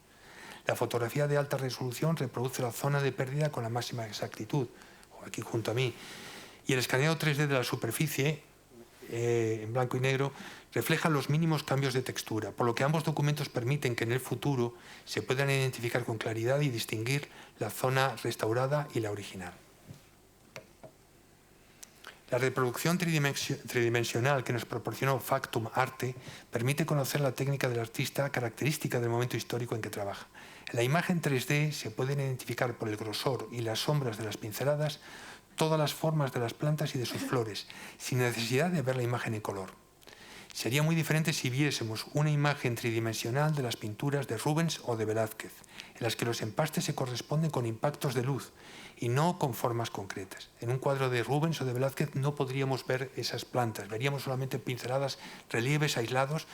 A: La fotografía de alta resolución reproduce la zona de pérdida con la máxima exactitud, aquí junto a mí, y el escaneado 3D de la superficie, en blanco y negro, refleja los mínimos cambios de textura, por lo que ambos documentos permiten que en el futuro se puedan identificar con claridad y distinguir la zona restaurada y la original. La reproducción tridimensional que nos proporcionó Factum Arte permite conocer la técnica del artista característica del momento histórico en que trabaja. En la imagen 3D se pueden identificar por el grosor y las sombras de las pinceladas todas las formas de las plantas y de sus flores, sin necesidad de ver la imagen en color. Sería muy diferente si viésemos una imagen tridimensional de las pinturas de Rubens o de Velázquez, en las que los empastes se corresponden con impactos de luz y no con formas concretas. En un cuadro de Rubens o de Velázquez no podríamos ver esas plantas, veríamos solamente pinceladas, relieves aislados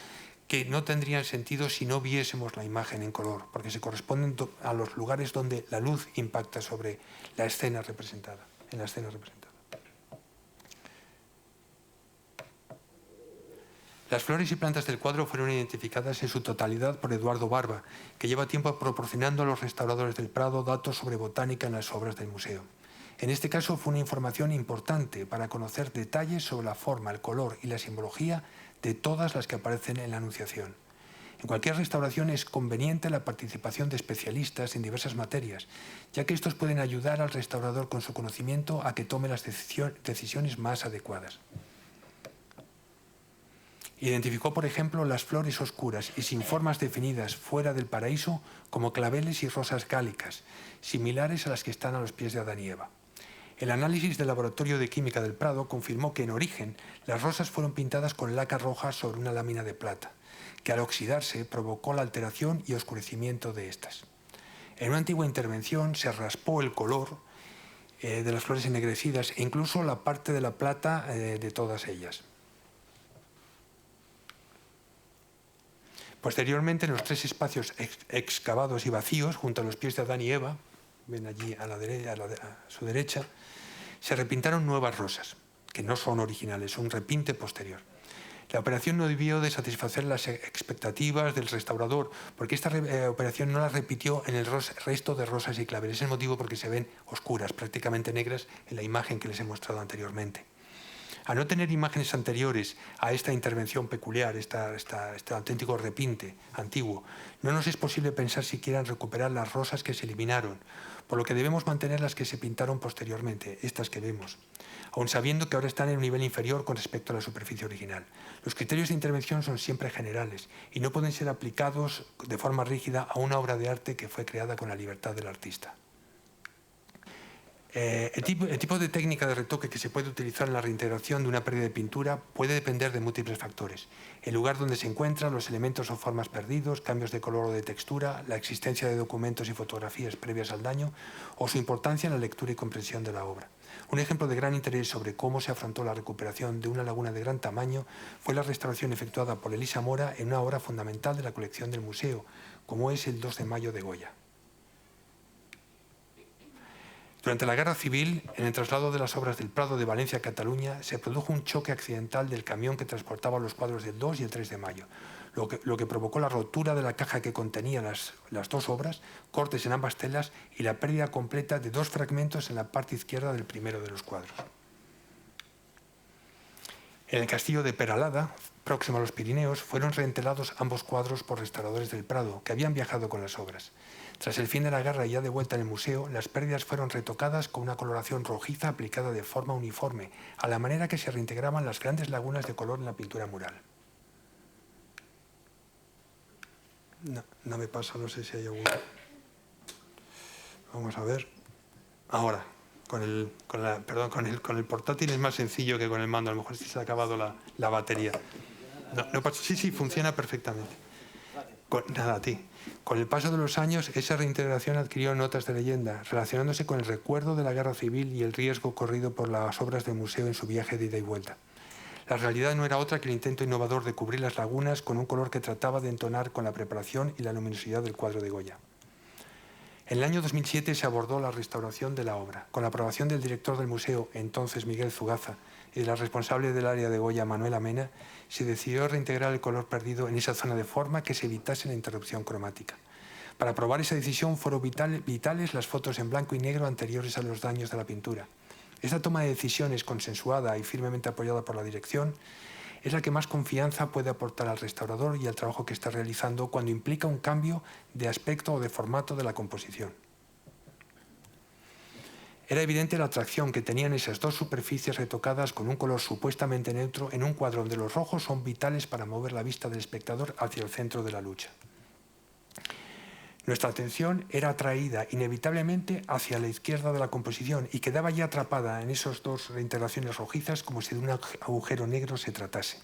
A: que no tendrían sentido si no viésemos la imagen en color, porque se corresponden a los lugares donde la luz impacta sobre la escena representada. En la escena representada. Las flores y plantas del cuadro fueron identificadas en su totalidad por Eduardo Barba, que lleva tiempo proporcionando a los restauradores del Prado datos sobre botánica en las obras del museo. En este caso fue una información importante para conocer detalles sobre la forma, el color y la simbología de todas las que aparecen en la Anunciación. En cualquier restauración es conveniente la participación de especialistas en diversas materias, ya que estos pueden ayudar al restaurador con su conocimiento a que tome las decisiones más adecuadas. Identificó, por ejemplo, las flores oscuras y sin formas definidas fuera del paraíso como claveles y rosas gálicas, similares a las que están a los pies de Adán y Eva. El análisis del Laboratorio de Química del Prado confirmó que en origen las rosas fueron pintadas con laca roja sobre una lámina de plata, que al oxidarse provocó la alteración y oscurecimiento de estas. En una antigua intervención se raspó el color de las flores ennegrecidas e incluso la parte de la plata de todas ellas. Posteriormente, en los tres espacios excavados y vacíos, junto a los pies de Adán y Eva, ven allí a su derecha, se repintaron nuevas rosas, que no son originales, son un repinte posterior. La operación no debió de satisfacer las expectativas del restaurador, porque esta operación no la repitió en el resto de rosas y claveles. Es el motivo por que se ven oscuras, prácticamente negras, en la imagen que les he mostrado anteriormente. A no tener imágenes anteriores a esta intervención peculiar, este auténtico repinte antiguo, no nos es posible pensar siquiera en recuperar las rosas que se eliminaron, por lo que debemos mantener las que se pintaron posteriormente, estas que vemos, aun sabiendo que ahora están en un nivel inferior con respecto a la superficie original. Los criterios de intervención son siempre generales y no pueden ser aplicados de forma rígida a una obra de arte que fue creada con la libertad del artista. El tipo de técnica de retoque que se puede utilizar en la reintegración de una pérdida de pintura puede depender de múltiples factores. El lugar donde se encuentra, los elementos o formas perdidos, cambios de color o de textura, la existencia de documentos y fotografías previas al daño o su importancia en la lectura y comprensión de la obra. Un ejemplo de gran interés sobre cómo se afrontó la recuperación de una laguna de gran tamaño fue la restauración efectuada por Elisa Mora en una obra fundamental de la colección del museo, como es el 2 de mayo de Goya. Durante la Guerra Civil, en el traslado de las obras del Prado de Valencia a Cataluña, se produjo un choque accidental del camión que transportaba los cuadros del 2 y el 3 de mayo, lo que provocó la rotura de la caja que contenía las dos obras, cortes en ambas telas y la pérdida completa de 2 fragmentos en la parte izquierda del primero de los cuadros. En el castillo de Peralada, próximo a los Pirineos, fueron reentelados ambos cuadros por restauradores del Prado, que habían viajado con las obras. Tras el fin de la guerra y ya de vuelta en el museo, las pérdidas fueron retocadas con una coloración rojiza aplicada de forma uniforme, a la manera que se reintegraban las grandes lagunas de color en la pintura mural. No me pasa, no sé si hay alguna. Vamos a ver. Ahora, con el portátil es más sencillo que con el mando. A lo mejor se ha acabado la batería. No pasa. Sí, funciona perfectamente. Nada, a ti. Con el paso de los años, esa reintegración adquirió notas de leyenda, relacionándose con el recuerdo de la Guerra Civil y el riesgo corrido por las obras del museo en su viaje de ida y vuelta. La realidad no era otra que el intento innovador de cubrir las lagunas con un color que trataba de entonar con la preparación y la luminosidad del cuadro de Goya. En el año 2007 se abordó la restauración de la obra. Con la aprobación del director del museo, entonces Miguel Zugaza, y de la responsable del área de Goya, Manuela Mena, se decidió reintegrar el color perdido en esa zona de forma que se evitase la interrupción cromática. Para aprobar esa decisión fueron vitales las fotos en blanco y negro anteriores a los daños de la pintura. Esta toma de decisiones consensuada y firmemente apoyada por la dirección es la que más confianza puede aportar al restaurador y al trabajo que está realizando cuando implica un cambio de aspecto o de formato de la composición. Era evidente la atracción que tenían esas 2 superficies retocadas con un color supuestamente neutro en un cuadro donde los rojos son vitales para mover la vista del espectador hacia el centro de la lucha. Nuestra atención era atraída inevitablemente hacia la izquierda de la composición y quedaba ya atrapada en esas 2 reintegraciones rojizas como si de un agujero negro se tratase.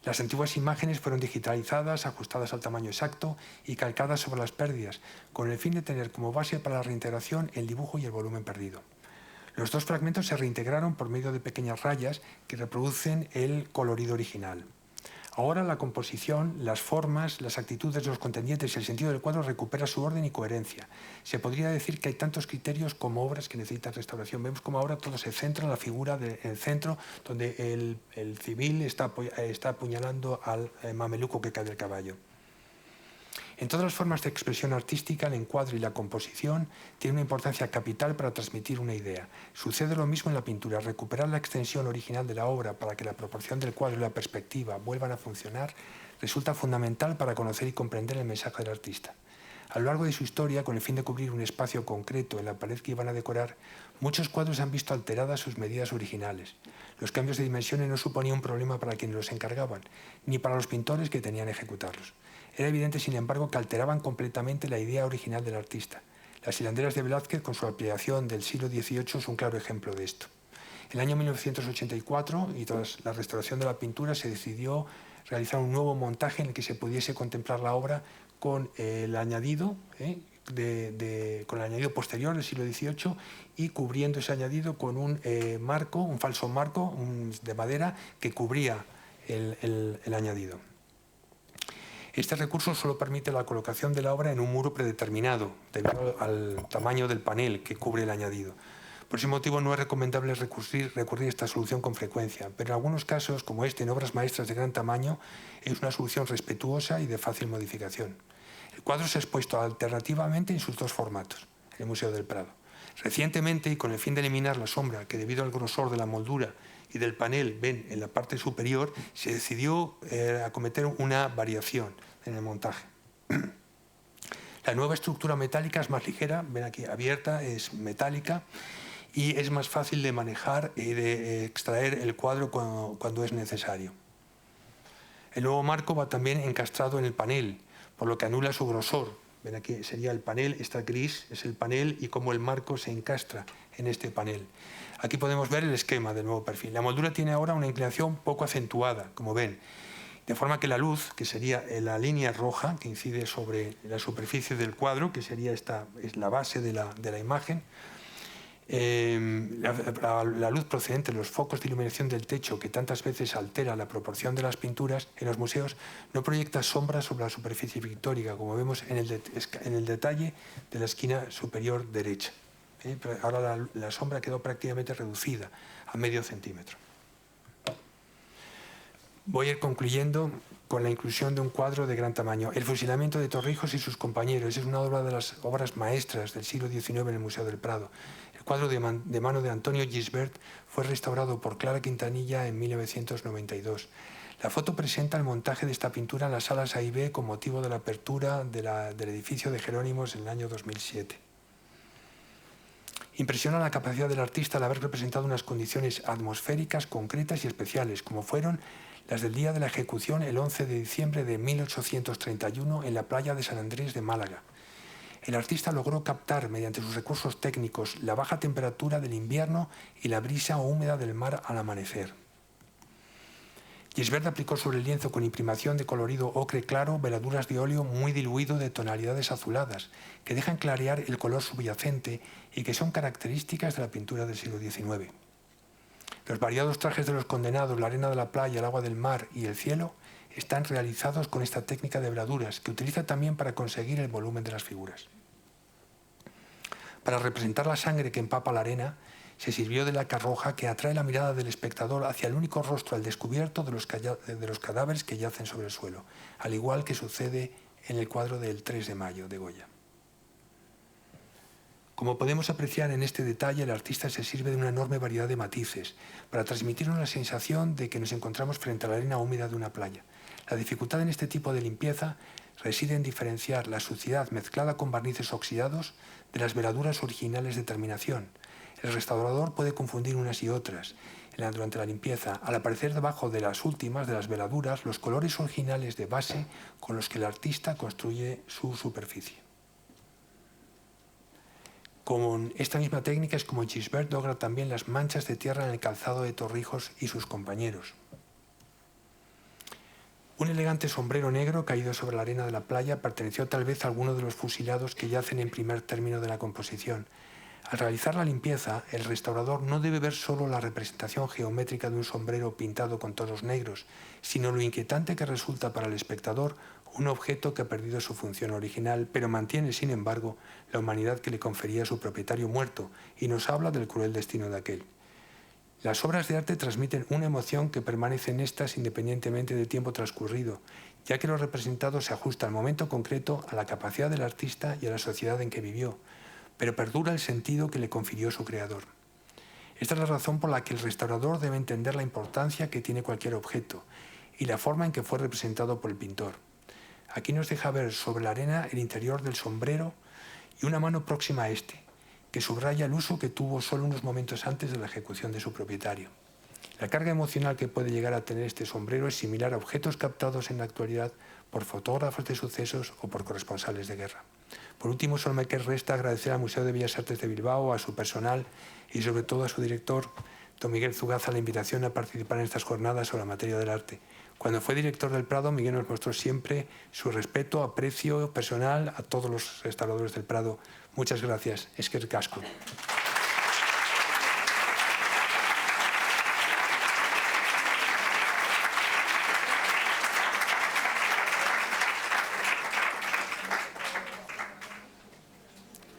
A: Las antiguas imágenes fueron digitalizadas, ajustadas al tamaño exacto y calcadas sobre las pérdidas, con el fin de tener como base para la reintegración el dibujo y el volumen perdido. Los 2 fragmentos se reintegraron por medio de pequeñas rayas que reproducen el colorido original. Ahora la composición, las formas, las actitudes de los contendientes y el sentido del cuadro recupera su orden y coherencia. Se podría decir que hay tantos criterios como obras que necesitan restauración. Vemos como ahora todo se centra en la figura del centro, donde el civil está apuñalando al mameluco que cae del caballo. En todas las formas de expresión artística, el encuadre y la composición tienen una importancia capital para transmitir una idea. Sucede lo mismo en la pintura. Recuperar la extensión original de la obra para que la proporción del cuadro y la perspectiva vuelvan a funcionar resulta fundamental para conocer y comprender el mensaje del artista. A lo largo de su historia, con el fin de cubrir un espacio concreto en la pared que iban a decorar, muchos cuadros han visto alteradas sus medidas originales. Los cambios de dimensiones no suponían un problema para quienes los encargaban, ni para los pintores que tenían que ejecutarlos. Era evidente, sin embargo, que alteraban completamente la idea original del artista. Las hilanderas de Velázquez, con su ampliación del siglo XVIII, es un claro ejemplo de esto. En el año 1984, y tras la restauración de la pintura, se decidió realizar un nuevo montaje en el que se pudiese contemplar la obra con el añadido, con el añadido posterior del siglo XVIII y cubriendo ese añadido con un marco, un falso marco de madera que cubría el añadido. Este recurso solo permite la colocación de la obra en un muro predeterminado, debido al tamaño del panel que cubre el añadido. Por ese motivo no es recomendable recurrir a esta solución con frecuencia, pero en algunos casos, como este en obras maestras de gran tamaño, es una solución respetuosa y de fácil modificación. El cuadro se ha expuesto alternativamente en sus dos formatos, en el Museo del Prado. Recientemente, y con el fin de eliminar la sombra que debido al grosor de la moldura y del panel ven en la parte superior, se decidió acometer una variación en el montaje. La nueva estructura metálica es más ligera, ven aquí abierta, es metálica y es más fácil de manejar y de extraer el cuadro cuando es necesario. El nuevo marco va también encastrado en el panel, por lo que anula su grosor. Ven aquí, sería el panel, está gris, es el panel y cómo el marco se encastra en este panel. Aquí podemos ver el esquema del nuevo perfil. La moldura tiene ahora una inclinación poco acentuada, como ven, de forma que la luz, que sería la línea roja que incide sobre la superficie del cuadro, que sería esta, es la base de la imagen, la luz procedente de los focos de iluminación del techo, que tantas veces altera la proporción de las pinturas en los museos, no proyecta sombras sobre la superficie pictórica, como vemos en el detalle de la esquina superior derecha. Pero ahora la sombra quedó prácticamente reducida a medio centímetro. Voy a ir concluyendo con la inclusión de un cuadro de gran tamaño. El fusilamiento de Torrijos y sus compañeros es una de las obras maestras del siglo XIX en el Museo del Prado. El cuadro de mano de Antonio Gisbert fue restaurado por Clara Quintanilla en 1992. La foto presenta el montaje de esta pintura en las salas A y B con motivo de la apertura del edificio de Jerónimos en el año 2007. Impresiona la capacidad del artista al haber representado unas condiciones atmosféricas concretas y especiales, como fueron las del día de la ejecución el 11 de diciembre de 1831 en la playa de San Andrés de Málaga. El artista logró captar, mediante sus recursos técnicos, la baja temperatura del invierno y la brisa húmeda del mar al amanecer. Gisbert aplicó sobre el lienzo con imprimación de colorido ocre claro veladuras de óleo muy diluido de tonalidades azuladas, que dejan clarear el color subyacente y que son características de la pintura del siglo XIX. Los variados trajes de los condenados, la arena de la playa, el agua del mar y el cielo están realizados con esta técnica de veladuras, que utiliza también para conseguir el volumen de las figuras. Para representar la sangre que empapa la arena, se sirvió de laca roja que atrae la mirada del espectador hacia el único rostro al descubierto de los cadáveres que yacen sobre el suelo, al igual que sucede en el cuadro del 3 de mayo de Goya. Como podemos apreciar en este detalle, el artista se sirve de una enorme variedad de matices para transmitirnos la sensación de que nos encontramos frente a la arena húmeda de una playa. La dificultad en este tipo de limpieza reside en diferenciar la suciedad mezclada con barnices oxidados de las veladuras originales de terminación. El restaurador puede confundir unas y otras. Durante la limpieza, al aparecer debajo de las últimas de las veladuras los colores originales de base con los que el artista construye su superficie. Con esta misma técnica es como Gisbert logra también las manchas de tierra en el calzado de Torrijos y sus compañeros. Un elegante sombrero negro caído sobre la arena de la playa perteneció tal vez a alguno de los fusilados que yacen en primer término de la composición. Al realizar la limpieza, el restaurador no debe ver solo la representación geométrica de un sombrero pintado con tonos negros, sino lo inquietante que resulta para el espectador un objeto que ha perdido su función original, pero mantiene, sin embargo, la humanidad que le confería su propietario muerto y nos habla del cruel destino de aquel. Las obras de arte transmiten una emoción que permanece en estas independientemente del tiempo transcurrido, ya que lo representado se ajusta al momento concreto, a la capacidad del artista y a la sociedad en que vivió, pero perdura el sentido que le confirió su creador. Esta es la razón por la que el restaurador debe entender la importancia que tiene cualquier objeto y la forma en que fue representado por el pintor. Aquí nos deja ver sobre la arena el interior del sombrero y una mano próxima a este, que subraya el uso que tuvo solo unos momentos antes de la ejecución de su propietario. La carga emocional que puede llegar a tener este sombrero es similar a objetos captados en la actualidad por fotógrafos de sucesos o por corresponsales de guerra. Por último, solo me resta agradecer al Museo de Bellas Artes de Bilbao, a su personal y sobre todo a su director, don Miguel Zugaza, la invitación a participar en estas jornadas sobre la materia del arte. Cuando fue director del Prado, Miguel nos mostró siempre su respeto, aprecio personal a todos los restauradores del Prado. Muchas gracias. Eskerrik asko.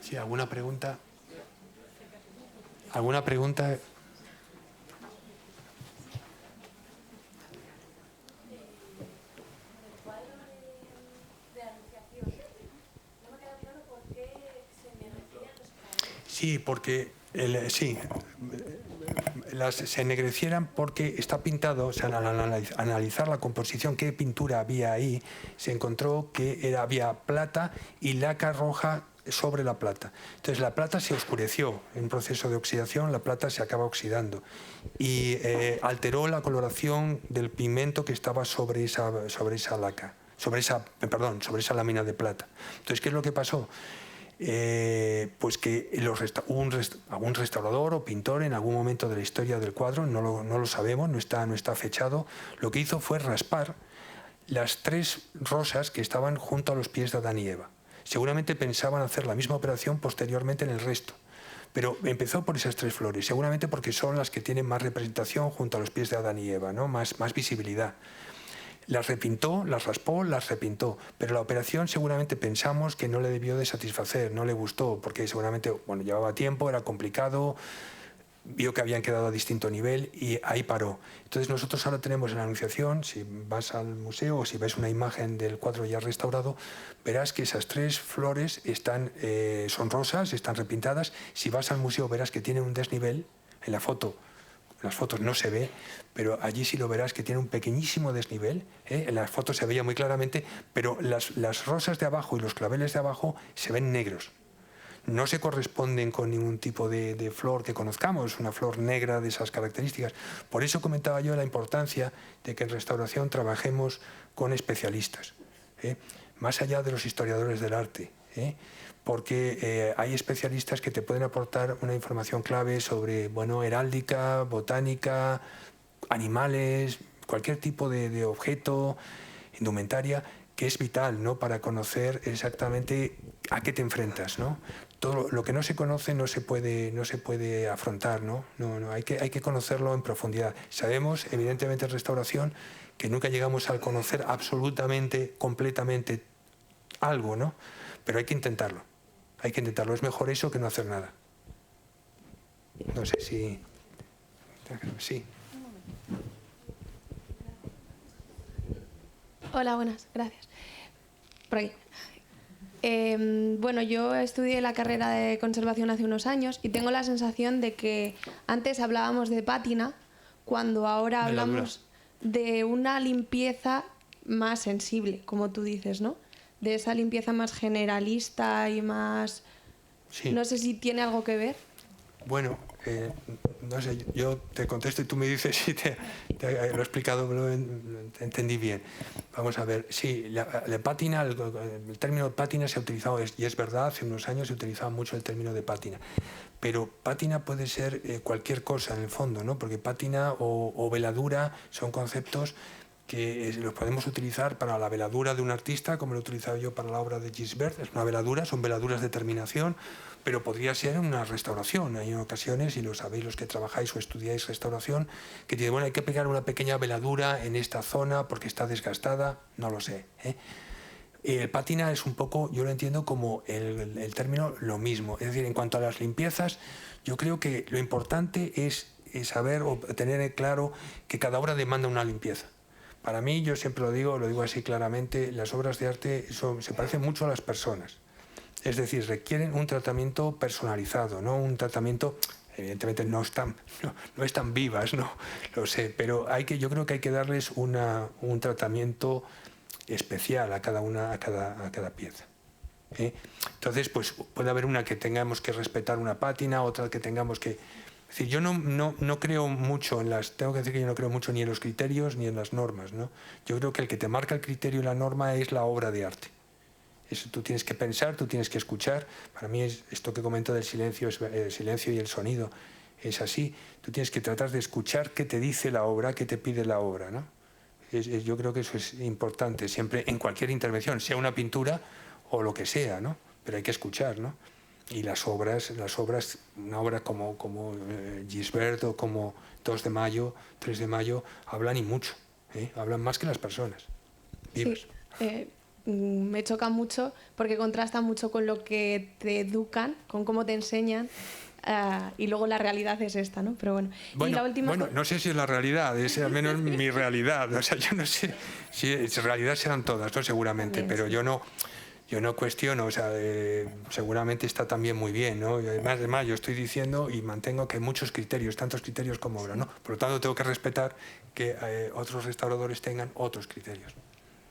A: ¿Sí, alguna pregunta? ¿Alguna pregunta? Sí, porque se ennegrecieran porque está pintado, o sea, al analizar la composición, qué pintura había ahí, se encontró que había plata y laca roja sobre la plata. Entonces la plata se oscureció en un proceso de oxidación, la plata se acaba oxidando y alteró la coloración del pigmento que estaba sobre esa laca, sobre esa lámina de plata. Entonces, ¿qué es lo que pasó? Pues que algún restaurador o pintor en algún momento de la historia del cuadro, no lo sabemos, no está fechado, lo que hizo fue raspar las 3 rosas que estaban junto a los pies de Adán y Eva. Seguramente pensaban hacer la misma operación posteriormente en el resto, pero empezó por esas 3 flores, seguramente porque son las que tienen más representación junto a los pies de Adán y Eva, ¿no? más visibilidad. Las repintó, las raspó, las repintó, pero la operación seguramente pensamos que no le debió de satisfacer, no le gustó, porque seguramente llevaba tiempo, era complicado, vio que habían quedado a distinto nivel y ahí paró. Entonces nosotros ahora tenemos en la Anunciación, si vas al museo o si ves una imagen del cuadro ya restaurado, verás que esas 3 flores son rosas, están repintadas. Si vas al museo verás que tienen un desnivel en la foto. En las fotos no se ve, pero allí sí lo verás que tiene un pequeñísimo desnivel. En las fotos se veía muy claramente, pero las rosas de abajo y los claveles de abajo se ven negros. No se corresponden con ningún tipo de flor que conozcamos, una flor negra de esas características. Por eso comentaba yo la importancia de que en restauración trabajemos con especialistas, más allá de los historiadores del arte, porque hay especialistas que te pueden aportar una información clave sobre heráldica, botánica, animales, cualquier tipo de objeto, indumentaria, que es vital, ¿no?, para conocer exactamente a qué te enfrentas, ¿no? Todo lo que no se conoce no se puede afrontar, ¿no? Hay que conocerlo en profundidad. Sabemos, evidentemente, en restauración, que nunca llegamos a conocer absolutamente, completamente algo, ¿no? Pero hay que intentarlo. Hay que intentarlo. Es mejor eso que no hacer nada. No sé si... Sí.
B: Hola, buenas, gracias. Por aquí. Bueno, yo estudié la carrera de conservación hace unos años y tengo la sensación de que antes hablábamos de pátina, cuando ahora hablamos de una limpieza más sensible, como tú dices, ¿no? De esa limpieza más generalista y más...
A: Sí.
B: No sé si tiene algo que ver.
A: Bueno, no sé, yo te contesto y tú me dices si te lo he explicado, lo entendí bien. Vamos a ver, sí, la pátina, el término pátina se ha utilizado, y es verdad, hace unos años se utilizaba mucho el término de pátina, pero pátina puede ser cualquier cosa en el fondo, ¿no? Porque pátina o veladura son conceptos que los podemos utilizar para la veladura de un artista, como lo he utilizado yo para la obra de Gisbert. Es una veladura, son veladuras de terminación, pero podría ser una restauración. Hay ocasiones, y lo sabéis los que trabajáis o estudiáis restauración, que dicen, bueno, hay que pegar una pequeña veladura en esta zona porque está desgastada, no lo sé. El pátina es un poco, yo lo entiendo como el término lo mismo. Es decir, en cuanto a las limpiezas, yo creo que lo importante es saber o tener claro que cada obra demanda una limpieza. Para mí, yo siempre lo digo así claramente, las obras de arte se parecen mucho a las personas. Es decir, requieren un tratamiento personalizado, no un tratamiento, evidentemente no están vivas, no lo sé, pero yo creo que hay que darles un tratamiento especial a cada pieza. Entonces, pues puede haber una que tengamos que respetar una pátina, otra que tengamos que... Es decir, yo no creo mucho tengo que decir que yo no creo mucho ni en los criterios ni en las normas, ¿no? Yo creo que el que te marca el criterio y la norma es la obra de arte. Eso, tú tienes que pensar, tú tienes que escuchar. Para mí esto que comento del silencio, el silencio y el sonido es así. Tú tienes que tratar de escuchar qué te dice la obra, qué te pide la obra, ¿no? Yo creo que eso es importante siempre en cualquier intervención, sea una pintura o lo que sea, ¿no? Pero hay que escuchar, ¿no? Y las obras, una obra como Gisbert o como 2 de mayo, 3 de mayo, hablan y mucho, hablan más que las personas vivas.
B: Sí, me choca mucho porque contrasta mucho con lo que te educan, con cómo te enseñan y luego la realidad es esta, ¿no? Pero bueno. Y la última
A: bueno, no sé si es la realidad, es al menos mi realidad. O sea, yo no sé si en realidad serán todas, ¿no? Seguramente,
B: Bien,
A: pero
B: sí.
A: yo no cuestiono, o sea, seguramente está también muy bien, ¿no? Y además, yo estoy diciendo y mantengo que hay muchos criterios, tantos criterios como obra, ¿no? Por lo tanto, tengo que respetar que otros restauradores tengan otros criterios.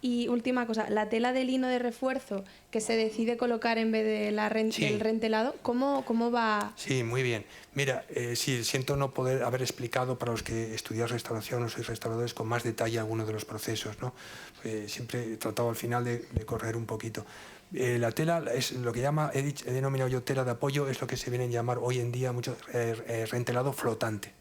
B: Y última cosa, la tela de lino de refuerzo que se decide colocar en vez de del
A: Sí.
B: rentelado, ¿cómo va?
A: Sí, muy bien. Mira, sí, siento no poder haber explicado para los que estudiáis restauración o sois restauradores con más detalle algunos de los procesos, ¿no? Siempre he tratado al final de correr un poquito. La tela es lo que he denominado yo tela de apoyo, es lo que se viene a llamar hoy en día mucho rentelado flotante.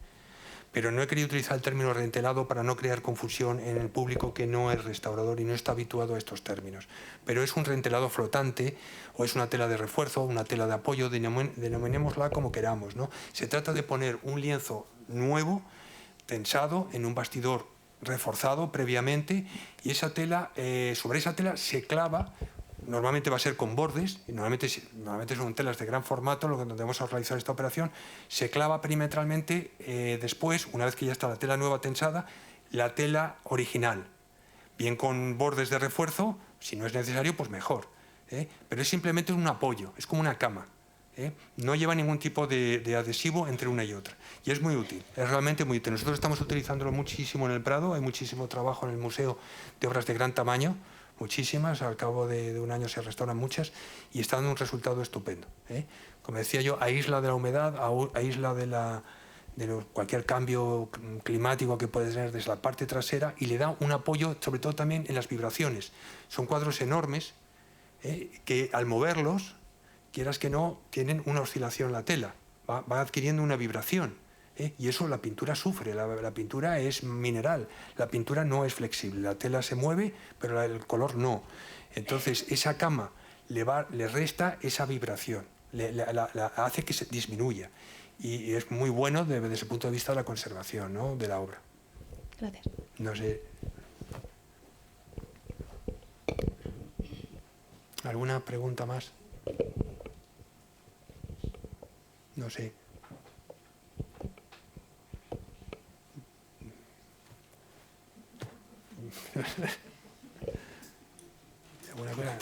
A: Pero no he querido utilizar el término rentelado para no crear confusión en el público que no es restaurador y no está habituado a estos términos. Pero es un rentelado flotante o es una tela de refuerzo, una tela de apoyo, denominémosla como queramos, ¿no? Se trata de poner un lienzo nuevo, tensado, en un bastidor reforzado previamente y esa tela, sobre esa tela se clava. Normalmente va a ser con bordes, y normalmente son telas de gran formato, lo que vamos a realizar esta operación, se clava perimetralmente después, una vez que ya está la tela nueva tensada, la tela original, bien con bordes de refuerzo, si no es necesario, pues mejor, pero es simplemente un apoyo, es como una cama, no lleva ningún tipo de adhesivo entre una y otra, y es muy útil, es realmente muy útil. Nosotros estamos utilizándolo muchísimo en el Prado, hay muchísimo trabajo en el museo de obras de gran tamaño, muchísimas, al cabo de un año se restauran muchas y está dando un resultado estupendo. Como decía yo, aísla de la humedad, aísla de cualquier cambio climático que puede tener desde la parte trasera y le da un apoyo, sobre todo también en las vibraciones. Son cuadros enormes que al moverlos, quieras que no, tienen una oscilación la tela, va adquiriendo una vibración. Y eso la pintura sufre, la pintura es mineral, la pintura no es flexible, la tela se mueve, pero el color no. Entonces, esa cama le resta esa vibración, la hace que se disminuya. Y es muy bueno desde el punto de vista de la conservación, ¿no?, de la obra.
B: Gracias.
A: No sé. ¿Alguna pregunta más? No sé. ¿Alguna cosa?